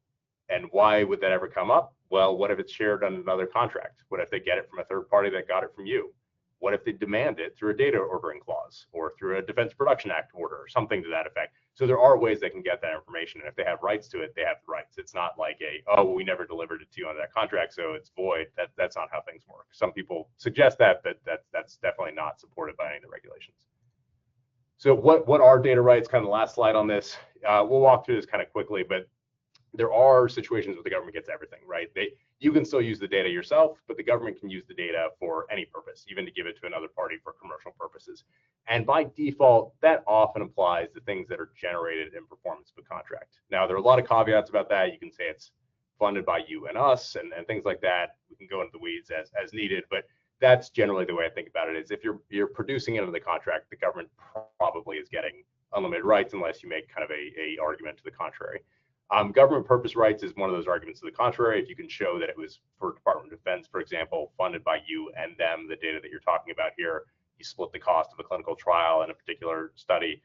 And why would that ever come up? Well, what if it's shared on another contract? What if they get it from a third party that got it from you? What if they demand it through a data ordering clause or through a Defense Production Act order or something to that effect? So there are ways they can get that information. And if they have rights to it, they have the rights. It's not like oh, well, we never delivered it to you under that contract, so it's void. That's not how things work. Some people suggest that, but that's definitely not supported by any of the regulations. So what are data rights? Kind of the last slide on this. We'll walk through this kind of quickly, but there are situations where the government gets everything, right? You can still use the data yourself, but the government can use the data for any purpose, even to give it to another party for commercial purposes. And by default, that often applies to things that are generated in performance of a contract. Now, there are a lot of caveats about that. You can say it's funded by you and us and things like that. We can go into the weeds as needed, but that's generally the way I think about it. Is if you're producing it under the contract, the government probably is getting unlimited rights unless you make kind of a argument to the contrary. Government purpose rights is one of those arguments to the contrary. If you can show that it was for Department of Defense, for example, funded by you and them, the data that you're talking about here, you split the cost of a clinical trial in a particular study.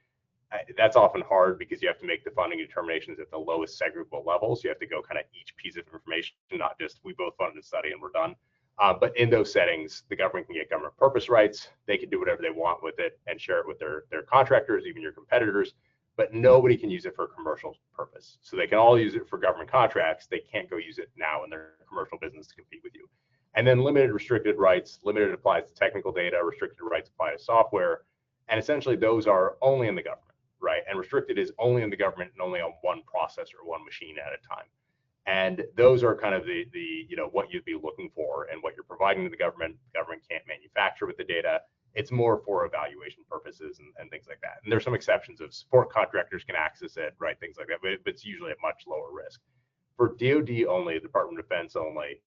That's often hard because you have to make the funding determinations at the lowest segregable levels. You have to go kind of each piece of information, not just we both funded the study and we're done. But in those settings, the government can get government purpose rights. They can do whatever they want with it and share it with their contractors, even your competitors. But nobody can use it for a commercial purpose. So they can all use it for government contracts. They can't go use it now in their commercial business to compete with you. And then limited restricted rights. Limited applies to technical data. Restricted rights apply to software. And essentially, those are only in the government, right? And restricted is only in the government and only on one processor, one machine at a time. And those are kind of the what you'd be looking for and what you're providing to the government. The government can't manufacture with the data. It's more for evaluation purposes and things like that. And there's some exceptions of support contractors can access it, right? Things like that, but it's usually at much lower risk. For DoD only, Department of Defense only,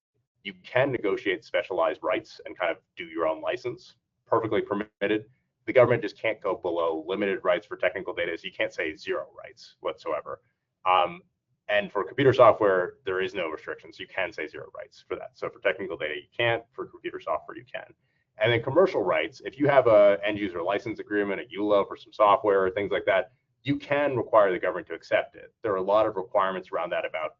you can negotiate specialized rights and kind of do your own license, perfectly permitted. The government just can't go below limited rights for technical data, so you can't say zero rights whatsoever. And for computer software, there is no restrictions. You can say zero rights for that. So for technical data, you can't. For computer software, you can. And then commercial rights, if you have a end user license agreement, a EULA for some software or things like that, you can require the government to accept it. There are a lot of requirements around that about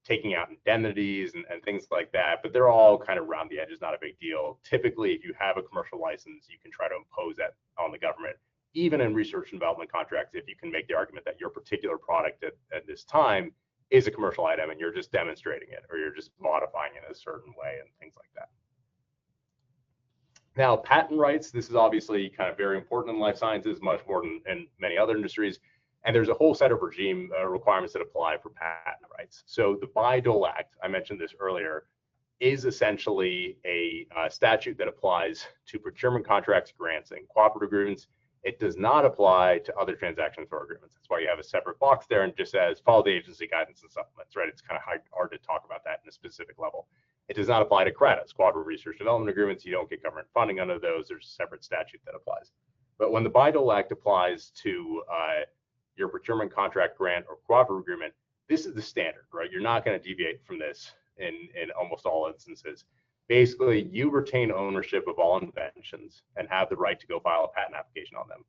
taking out indemnities and things like that, but they're all kind of around the edges, not a big deal. Typically, if you have a commercial license, you can try to impose that on the government. Even in research and development contracts, if you can make the argument that your particular product at this time is a commercial item and you're just demonstrating it or you're just modifying it in a certain way and things like that. Now, patent rights, this is obviously kind of very important in life sciences, much more than in many other industries. And there's a whole set of regime requirements that apply for patent rights. So the Bayh-Dole Act, I mentioned this earlier, is essentially a statute that applies to procurement contracts, grants, and cooperative agreements. It does not apply to other transactions or agreements. That's why you have a separate box there and just says follow the agency guidance and supplements, right? It's kind of hard to talk about that in a specific level. It does not apply to CRADAs, cooperative research development agreements. You don't get government funding under those. There's a separate statute that applies. But when the Bayh-Dole Act applies to your procurement contract, grant, or cooperative agreement, this is the standard, right? You're not going to deviate from this in almost all instances. Basically, you retain ownership of all inventions and have the right to go file a patent application on them.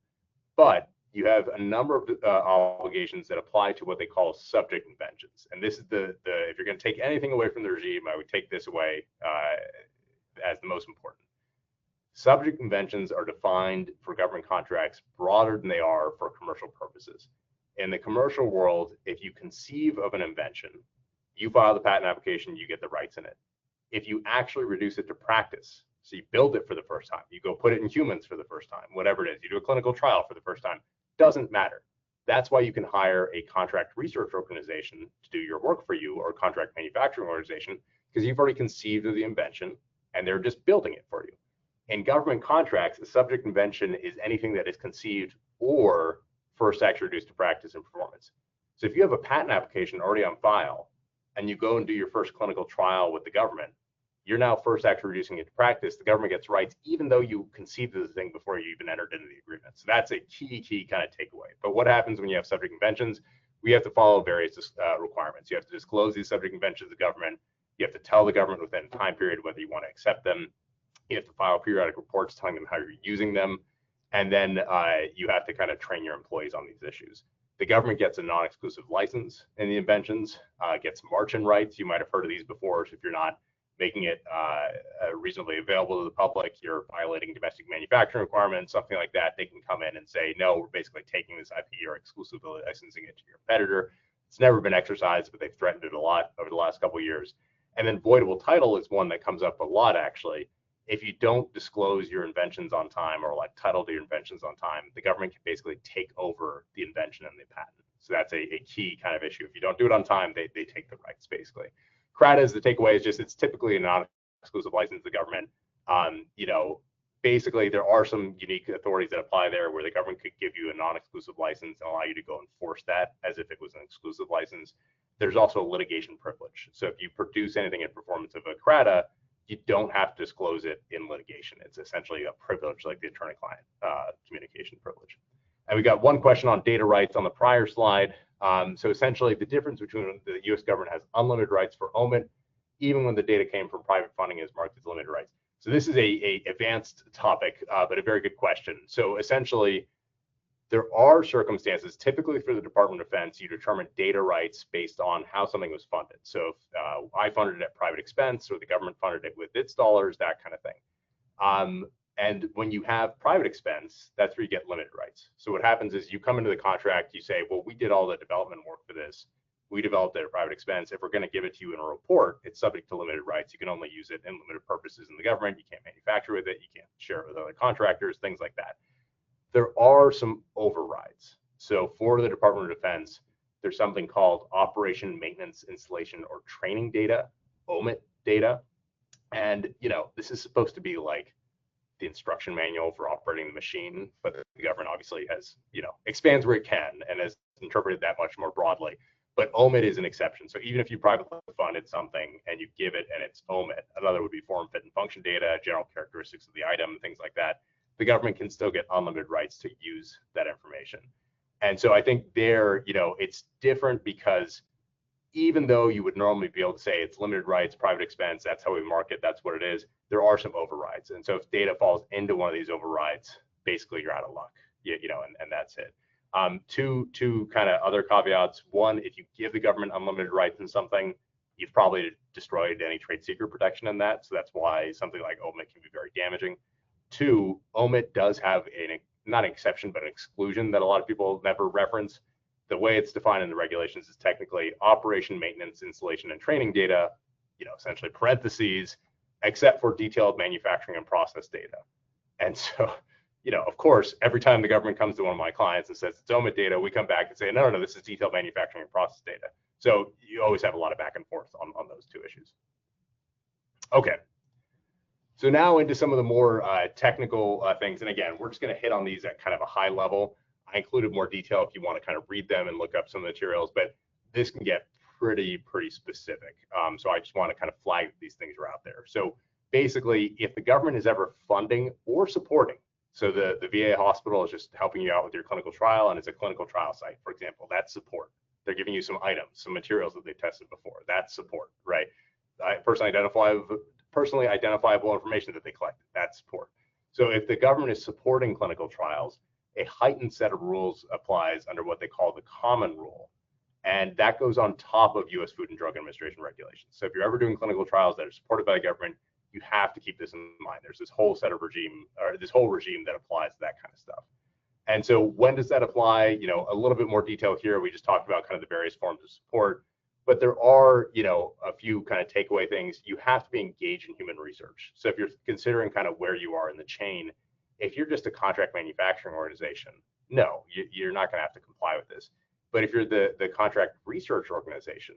But you have a number of obligations that apply to what they call subject inventions. And this is if you're going to take anything away from the regime, I would take this away as the most important. Subject inventions are defined for government contracts broader than they are for commercial purposes. In the commercial world, if you conceive of an invention, you file the patent application, you get the rights in it. If you actually reduce it to practice, so you build it for the first time, you go put it in humans for the first time, whatever it is, you do a clinical trial for the first time, doesn't matter. That's why you can hire a contract research organization to do your work for you or a contract manufacturing organization, because you've already conceived of the invention and they're just building it for you. In government contracts, a subject invention is anything that is conceived or first actually reduced to practice and performance. So if you have a patent application already on file and you go and do your first clinical trial with the government, you're now first actually reducing it to practice. The government gets rights, even though you conceived of the thing before you even entered into the agreement. So that's a key kind of takeaway. But what happens when you have subject inventions? We have to follow various requirements. You have to disclose these subject inventions to the government. You have to tell the government within a time period whether you want to accept them. You have to file periodic reports telling them how you're using them. And then you have to kind of train your employees on these issues. The government gets a non-exclusive license in the inventions, gets margin rights. You might have heard of these before. So if you're not making it reasonably available to the public, you're violating domestic manufacturing requirements, something like that, they can come in and say, no, we're basically taking this IP or exclusively licensing it to your competitor. It's never been exercised, but they've threatened it a lot over the last couple of years. And then voidable title is one that comes up a lot, actually. If you don't disclose your inventions on time or like title to your inventions on time, the government can basically take over the invention and the patent. So that's a key kind of issue. If you don't do it on time, they take the rights, basically. CRADA is the takeaway is just it's typically a non-exclusive license to the government. Basically, there are some unique authorities that apply there where the government could give you a non-exclusive license and allow you to go enforce that as if it was an exclusive license. There's also a litigation privilege. So if you produce anything in performance of a CRADA, you don't have to disclose it in litigation. It's essentially a privilege like the attorney-client communication privilege. And we got one question on data rights on the prior slide. So essentially, the difference between the U.S. government has unlimited rights for OMIT, even when the data came from private funding is marked as limited rights. So this is a advanced topic, but a very good question. So essentially, there are circumstances, typically for the Department of Defense, you determine data rights based on how something was funded. So if I funded it at private expense or the government funded it with its dollars, that kind of thing. And when you have private expense, that's where you get limited rights. So what happens is you come into the contract, you say, well, we did all the development work for this. We developed it at private expense. If we're going to give it to you in a report, it's subject to limited rights. You can only use it in limited purposes in the government. You can't manufacture with it. You can't share it with other contractors, things like that. There are some overrides. So for the Department of Defense, there's something called Operation Maintenance Installation or Training Data, OMIT data. And, this is supposed to be like the instruction manual for operating the machine, but the government obviously has, expands where it can and has interpreted that much more broadly. But OMIT is an exception. So even if you privately funded something and you give it and it's OMIT, another would be form, fit, and function data, general characteristics of the item, things like that. The government can still get unlimited rights to use that information. And so I think there, it's different because even though you would normally be able to say it's limited rights, private expense, that's how we market, that's what it is, there are some overrides. And so if data falls into one of these overrides, basically you're out of luck, and that's it. Two kind of other caveats. One, if you give the government unlimited rights in something, you've probably destroyed any trade secret protection in that. So that's why something like OMIT can be very damaging. Two, OMIT does have not an exception, but an exclusion that a lot of people never reference. The way it's defined in the regulations is technically operation, maintenance, installation, and training data, essentially parentheses, except for detailed manufacturing and process data. And so, of course, every time the government comes to one of my clients and says it's OMIT data, we come back and say, no, this is detailed manufacturing and process data. So you always have a lot of back and forth on those two issues. Okay. So now into some of the more technical things. And again, we're just going to hit on these at kind of a high level. I included more detail if you want to kind of read them and look up some materials, but this can get pretty specific. So I just want to kind of flag that these things are out there. So basically, if the government is ever funding or supporting, so the VA hospital is just helping you out with your clinical trial and it's a clinical trial site, for example, that's support. They're giving you some items, some materials that they've tested before. That's support, right? Personally identifiable information that they collected, that's support. So if the government is supporting clinical trials, a heightened set of rules applies under what they call the common rule. And that goes on top of US Food and Drug Administration regulations. So if you're ever doing clinical trials that are supported by the government, you have to keep this in mind. There's this whole set of regime, or this whole regime that applies to that kind of stuff. And so when does that apply? A little bit more detail here. We just talked about kind of the various forms of support, but there are, a few kind of takeaway things. You have to be engaged in human research. So if you're considering kind of where you are in the chain, if you're just a contract manufacturing organization, no, you're not going to have to comply with this. But if you're the contract research organization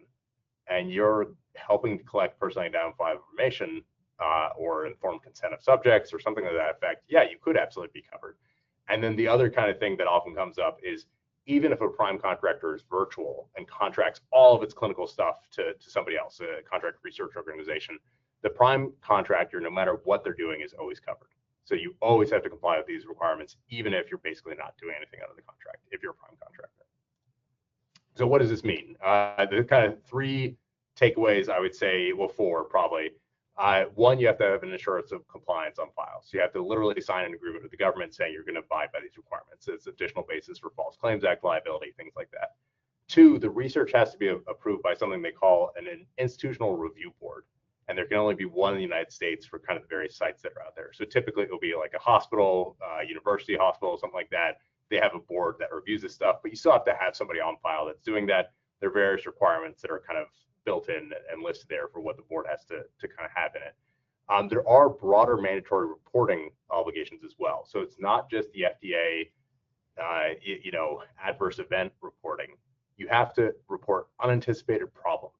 and you're helping to collect personally identifiable information or informed consent of subjects or something to that effect, yeah, you could absolutely be covered. And then the other kind of thing that often comes up is even if a prime contractor is virtual and contracts all of its clinical stuff to somebody else, a contract research organization, the prime contractor, no matter what they're doing, is always covered. So you always have to comply with these requirements, even if you're basically not doing anything under the contract, if you're a prime contractor. So what does this mean? There's kind of three takeaways, I would say, well, four probably. One, you have to have an assurance of compliance on file. So you have to literally sign an agreement with the government saying you're going to abide by these requirements. It's additional basis for False Claims Act liability, things like that. Two, the research has to be approved by something they call an institutional review board. and there can only be one in the United States for kind of the various sites that are out there. So typically it'll be like a hospital, university hospital, something like that. They have a board that reviews this stuff, but you still have to have somebody on file that's doing that. There are various requirements that are kind of built in and listed there for what the board has to kind of have in it. There are broader mandatory reporting obligations as well. So it's not just the FDA, adverse event reporting. You have to report unanticipated problems.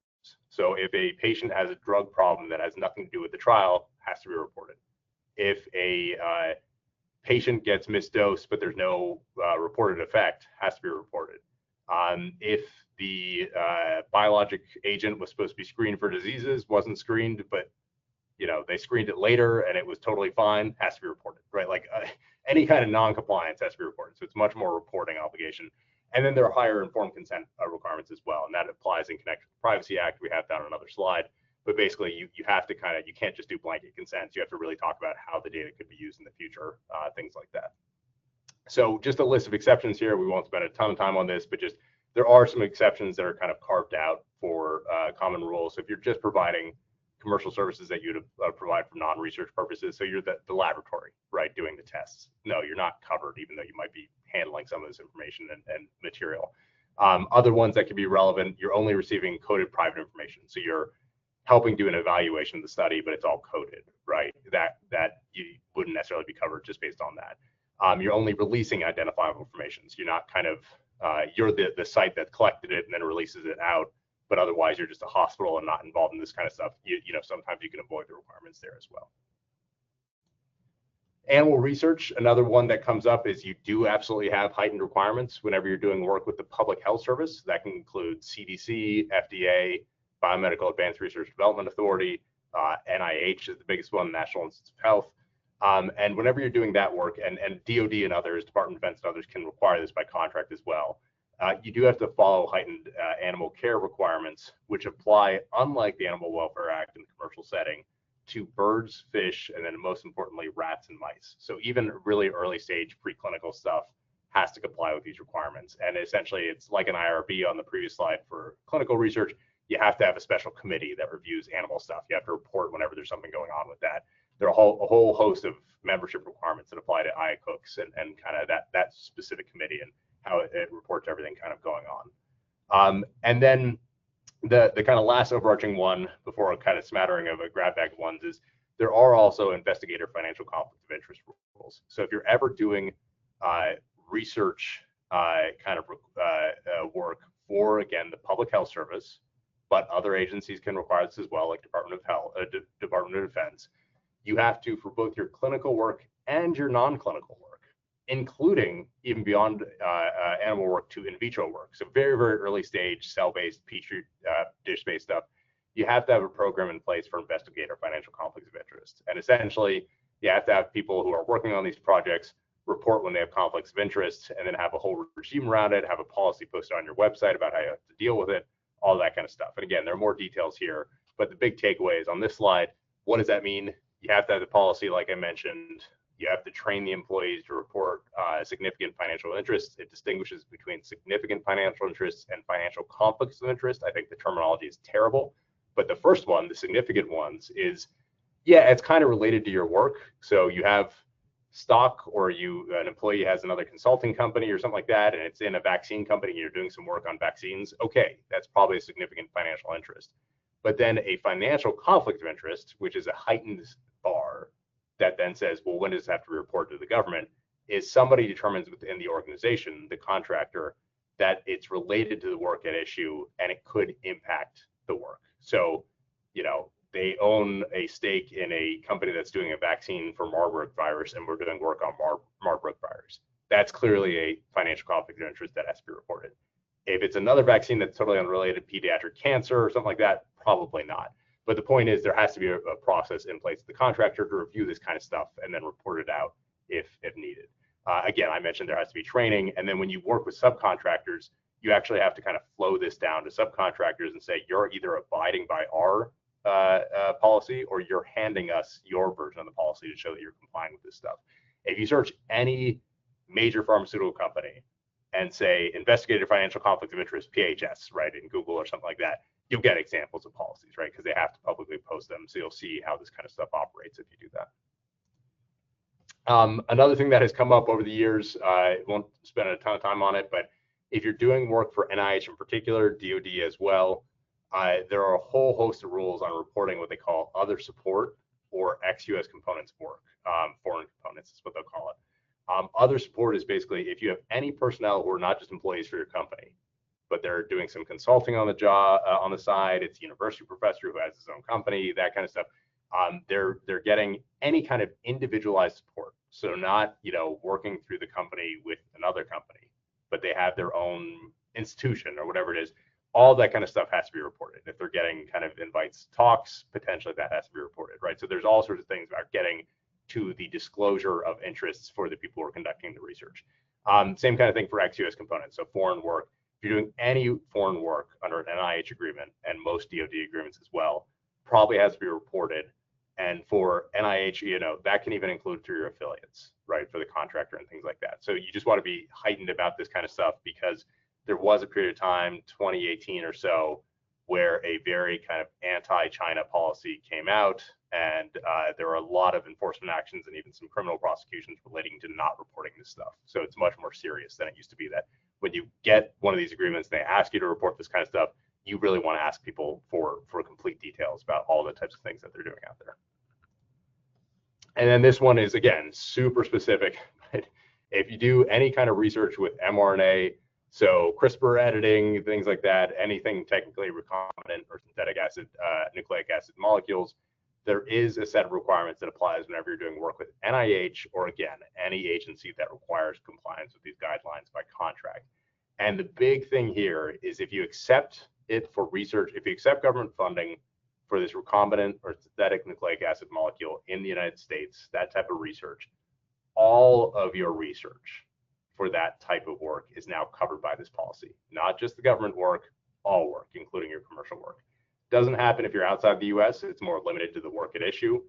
So if a patient has a drug problem that has nothing to do with the trial, has to be reported. If a patient gets misdosed but there's no reported effect, has to be reported. If the biologic agent was supposed to be screened for diseases, wasn't screened, but they screened it later and it was totally fine, has to be reported, right? Like any kind of non-compliance has to be reported. So it's much more reporting obligation. And then there are higher informed consent requirements as well. And that applies in connection with the Privacy Act. We have that on another slide. But basically, you have to you can't just do blanket consents. You have to really talk about how the data could be used in the future, things like that. So just a list of exceptions here. We won't spend a ton of time on this, but just there are some exceptions that are kind of carved out for common rules. So if you're just providing commercial services that you'd provide for non-research purposes, so you're the laboratory, right, doing the tests. No, you're not covered, even though you might be handling some of this information and material. Other ones that could be relevant, you're only receiving coded private information. So you're helping do an evaluation of the study, but it's all coded, right? That you wouldn't necessarily be covered just based on that. You're only releasing identifiable information. So you're not kind of, you're the site that collected it and then releases it out, but otherwise you're just a hospital and not involved in this kind of stuff. Sometimes you can avoid the requirements there as well. Animal research, another one that comes up is you do absolutely have heightened requirements whenever you're doing work with the Public Health Service. That can include CDC, FDA, Biomedical Advanced Research Development Authority, NIH is the biggest one, National Institutes of Health. And whenever you're doing that work, and DoD and others, Department of Defense and others can require this by contract as well, you do have to follow heightened animal care requirements, which apply, unlike the Animal Welfare Act in the commercial setting, to birds, fish, and then most importantly, rats and mice. So even really early stage preclinical stuff has to comply with these requirements. And essentially, it's like an IRB on the previous slide for clinical research. You have to have a special committee that reviews animal stuff. You have to report whenever there's something going on with that. There are a whole host of membership requirements that apply to IACUCs and kind of that specific committee and how it reports everything kind of going on. And then the kind of last overarching one before a kind of smattering of a grab bag of ones is there are also investigator financial conflict of interest rules. So if you're ever doing research kind of work for, again, the Public Health Service, but other agencies can require this as well, like Department of Health, Department of Defense, you have to, for both your clinical work and your non-clinical work, including even beyond animal work to in vitro work. So very, very early stage cell-based, petri dish-based stuff. You have to have a program in place for investigator financial conflicts of interest. And essentially, you have to have people who are working on these projects report when they have conflicts of interest, and then have a whole regime around it, have a policy posted on your website about how you have to deal with it, all that kind of stuff. And again, there are more details here, but the big takeaway is on this slide, what does that mean? You have to have the policy, like I mentioned. You have to train the employees to report significant financial interests. It distinguishes between significant financial interests and financial conflicts of interest. I think the terminology is terrible, but the first one, the significant ones, is, yeah, it's kind of related to your work. So you have stock, or an employee has another consulting company or something like that, and it's in a vaccine company and you're doing some work on vaccines. Okay, that's probably a significant financial interest. But then a financial conflict of interest, which is a heightened bar that then says, well, when does it have to be reported to the government, is somebody determines within the organization, the contractor, that it's related to the work at issue and it could impact the work. So, they own a stake in a company that's doing a vaccine for Marburg virus, and we're doing work on Marburg virus. That's clearly a financial conflict of interest that has to be reported. If it's another vaccine that's totally unrelated, pediatric cancer or something like that, probably not. But the point is there has to be a process in place with the contractor to review this kind of stuff and then report it out if needed. Again, I mentioned there has to be training. And then when you work with subcontractors, you actually have to kind of flow this down to subcontractors and say, you're either abiding by our policy or you're handing us your version of the policy to show that you're complying with this stuff. If you search any major pharmaceutical company and say investigated financial conflict of interest, PHS, right, in Google or something like that, you'll get examples of policies, right? Because they have to publicly post them. So you'll see how this kind of stuff operates if you do that. Another thing that has come up over the years, I won't spend a ton of time on it, but if you're doing work for NIH in particular, DoD as well, there are a whole host of rules on reporting what they call other support or ex-US components work, foreign components is what they'll call it. Other support is basically if you have any personnel who are not just employees for your company, but they're doing some consulting on the job on the side. It's a university professor who has his own company, that kind of stuff. They're getting any kind of individualized support. So not working through the company with another company, but they have their own institution or whatever it is. All that kind of stuff has to be reported. If they're getting kind of invites, talks, potentially that has to be reported, right? So there's all sorts of things about getting to the disclosure of interests for the people who are conducting the research. Same kind of thing for ex-US components. So foreign work. If you're doing any foreign work under an NIH agreement and most DoD agreements as well, probably has to be reported. And for NIH, that can even include through your affiliates, right, for the contractor and things like that. So you just want to be heightened about this kind of stuff because there was a period of time, 2018 or so, where a very kind of anti-China policy came out, and there were a lot of enforcement actions and even some criminal prosecutions relating to not reporting this stuff. So it's much more serious than it used to be that when you get one of these agreements and they ask you to report this kind of stuff, you really want to ask people for complete details about all the types of things that they're doing out there. And then this one is, again, super specific. But if you do any kind of research with mRNA, so CRISPR editing, things like that, anything technically recombinant or synthetic acid, nucleic acid molecules, there is a set of requirements that applies whenever you're doing work with NIH or, again, any agency that requires compliance with these guidelines by contract. And the big thing here is if you accept it for research, if you accept government funding for this recombinant or synthetic nucleic acid molecule in the United States, that type of research, all of your research for that type of work is now covered by this policy. Not just the government work, all work, including your commercial work. Doesn't happen if you're outside the US, it's more limited to the work at issue,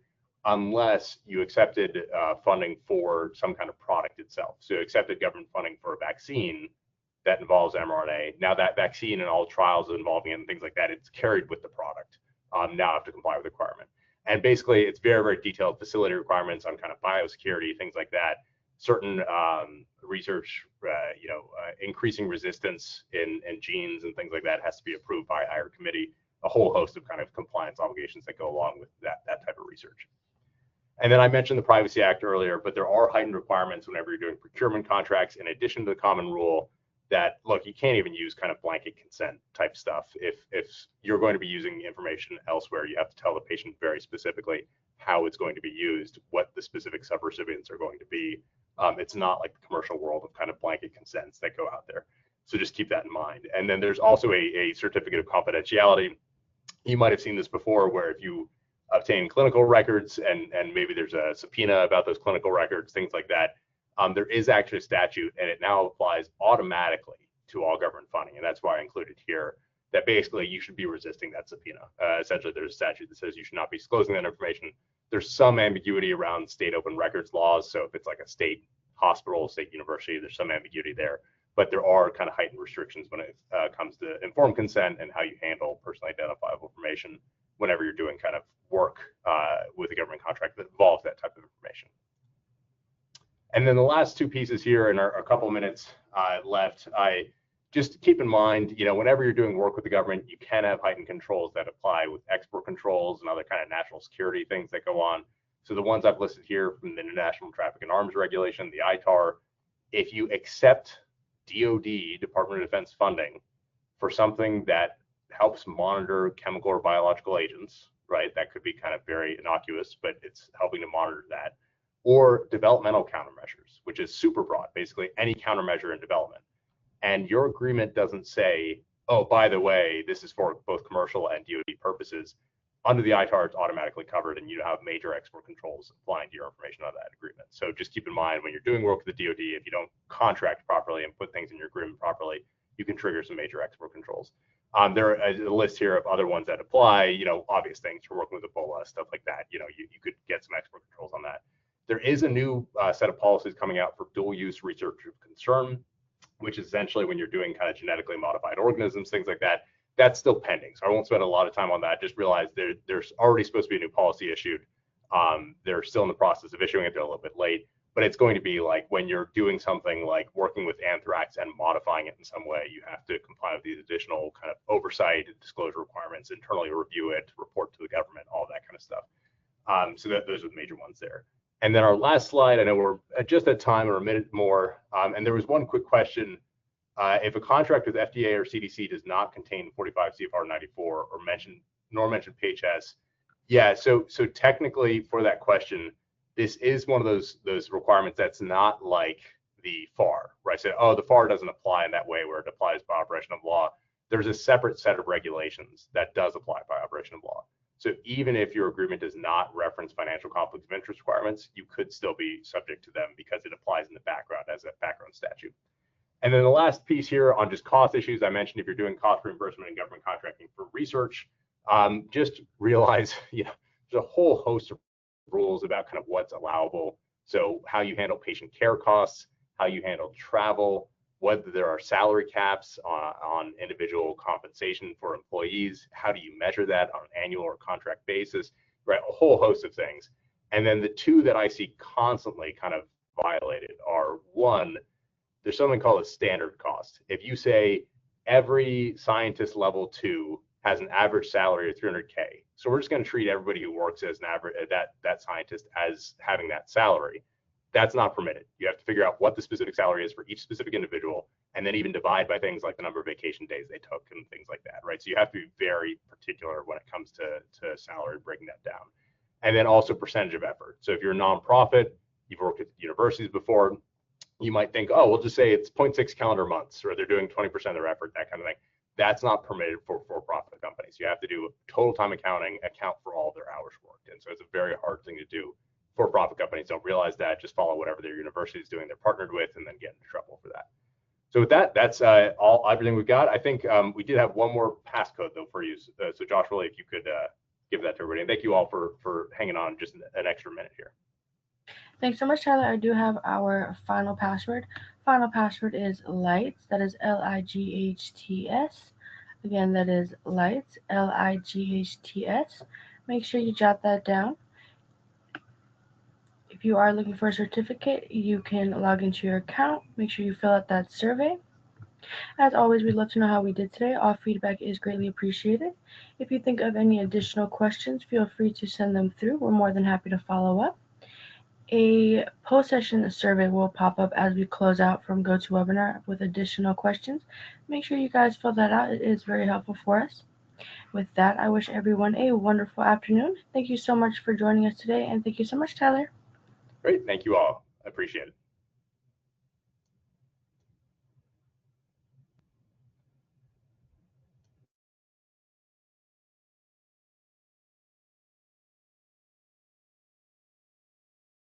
unless you accepted funding for some kind of product itself. So you accepted government funding for a vaccine that involves mRNA. Now that vaccine and all trials involving it and things like that, it's carried with the product. Now have to comply with the requirement. And basically, it's very, very detailed facility requirements on kind of biosecurity, things like that. Certain research, increasing resistance in genes and things like that has to be approved by a higher committee. A whole host of kind of compliance obligations that go along with that type of research. And then I mentioned the Privacy Act earlier, but there are heightened requirements whenever you're doing procurement contracts, in addition to the common rule that, look, you can't even use kind of blanket consent type stuff. If you're going to be using information elsewhere, you have to tell the patient very specifically how it's going to be used, what the specific subrecipients are going to be. It's not like the commercial world of kind of blanket consents that go out there. So just keep that in mind. And then there's also a certificate of confidentiality. You might have seen this before, where if you obtain clinical records and maybe there's a subpoena about those clinical records, things like that, there is actually a statute, and it now applies automatically to all government funding. And that's why I included here that basically you should be resisting that subpoena. Essentially, there's a statute that says you should not be disclosing that information. There's some ambiguity around state open records laws. So if it's like a state hospital, state university, there's some ambiguity there. But there are kind of heightened restrictions when it comes to informed consent and how you handle personally identifiable information whenever you're doing kind of work with a government contract that involves that type of information. And then the last two pieces here, and a couple minutes left, I just keep in mind, whenever you're doing work with the government, you can have heightened controls that apply with export controls and other kind of national security things that go on. So the ones I've listed here from the International Traffic in Arms Regulation, the ITAR, if you accept DoD, Department of Defense funding for something that helps monitor chemical or biological agents, right? That could be kind of very innocuous, but it's helping to monitor that. Or developmental countermeasures, which is super broad, basically any countermeasure in development. And your agreement doesn't say, oh, by the way, this is for both commercial and DoD purposes. Under the ITAR, it's automatically covered, and you have major export controls applying to your information on that agreement. So just keep in mind when you're doing work with the DoD, if you don't contract properly and put things in your agreement properly, you can trigger some major export controls. There is a list here of other ones that apply, obvious things for working with Ebola, stuff like that. You could get some export controls on that. There is a new set of policies coming out for dual use research of concern, which is essentially when you're doing kind of genetically modified organisms, things like that. That's still pending. So I won't spend a lot of time on that. Just realize there's already supposed to be a new policy issued. They're still in the process of issuing it. They're a little bit late, but it's going to be like when you're doing something like working with anthrax and modifying it in some way, you have to comply with these additional kind of oversight and disclosure requirements, internally review it, report to the government, all that kind of stuff. So those are the major ones there. And then our last slide, I know we're just at time or a minute more. And there was one quick question. If a contract with FDA or CDC does not contain 45 CFR 94 or mention PHS, yeah. So technically for that question, this is one of those requirements that's not like the FAR, right? So the FAR doesn't apply in that way where it applies by operation of law. There's a separate set of regulations that does apply by operation of law. So even if your agreement does not reference financial conflicts of interest requirements, you could still be subject to them because it applies in the background as a background statute. And then the last piece here on just cost issues, I mentioned if you're doing cost reimbursement and government contracting for research, just realize, there's a whole host of rules about kind of what's allowable. So how you handle patient care costs, how you handle travel, whether there are salary caps on individual compensation for employees, how do you measure that on an annual or contract basis, right? A whole host of things. And then the two that I see constantly kind of violated are, one, there's something called a standard cost. If you say every scientist level 2 has an average salary of 300K, so we're just going to treat everybody who works as an average that scientist as having that salary, that's not permitted. You have to figure out what the specific salary is for each specific individual, and then even divide by things like the number of vacation days they took and things like that, right? So you have to be very particular when it comes to salary, breaking that down. And then also percentage of effort. So if you're a nonprofit, you've worked at universities before, you might think, oh, we'll just say it's 0.6 calendar months, or they're doing 20% of their effort, that kind of thing. That's not permitted for for-profit companies. You have to do total time accounting, account for all their hours worked. And so it's a very hard thing to do. For-profit companies don't realize that, just follow whatever their university is doing, they're partnered with, and then get into trouble for that. So with that, that's everything we've got. I think we did have one more passcode though for you. So Josh, really, if you could give that to everybody. And thank you all for hanging on just an extra minute here. Thanks so much, Tyler. I do have our final password. Final password is lights. That is LIGHTS. Again, that is lights, LIGHTS. Make sure you jot that down. If you are looking for a certificate, you can log into your account. Make sure you fill out that survey. As always, we'd love to know how we did today. All feedback is greatly appreciated. If you think of any additional questions, feel free to send them through. We're more than happy to follow up. A post-session survey will pop up as we close out from GoToWebinar with additional questions. Make sure you guys fill that out. It is very helpful for us. With that, I wish everyone a wonderful afternoon. Thank you so much for joining us today, and thank you so much, Tyler. Great. Thank you all. I appreciate it.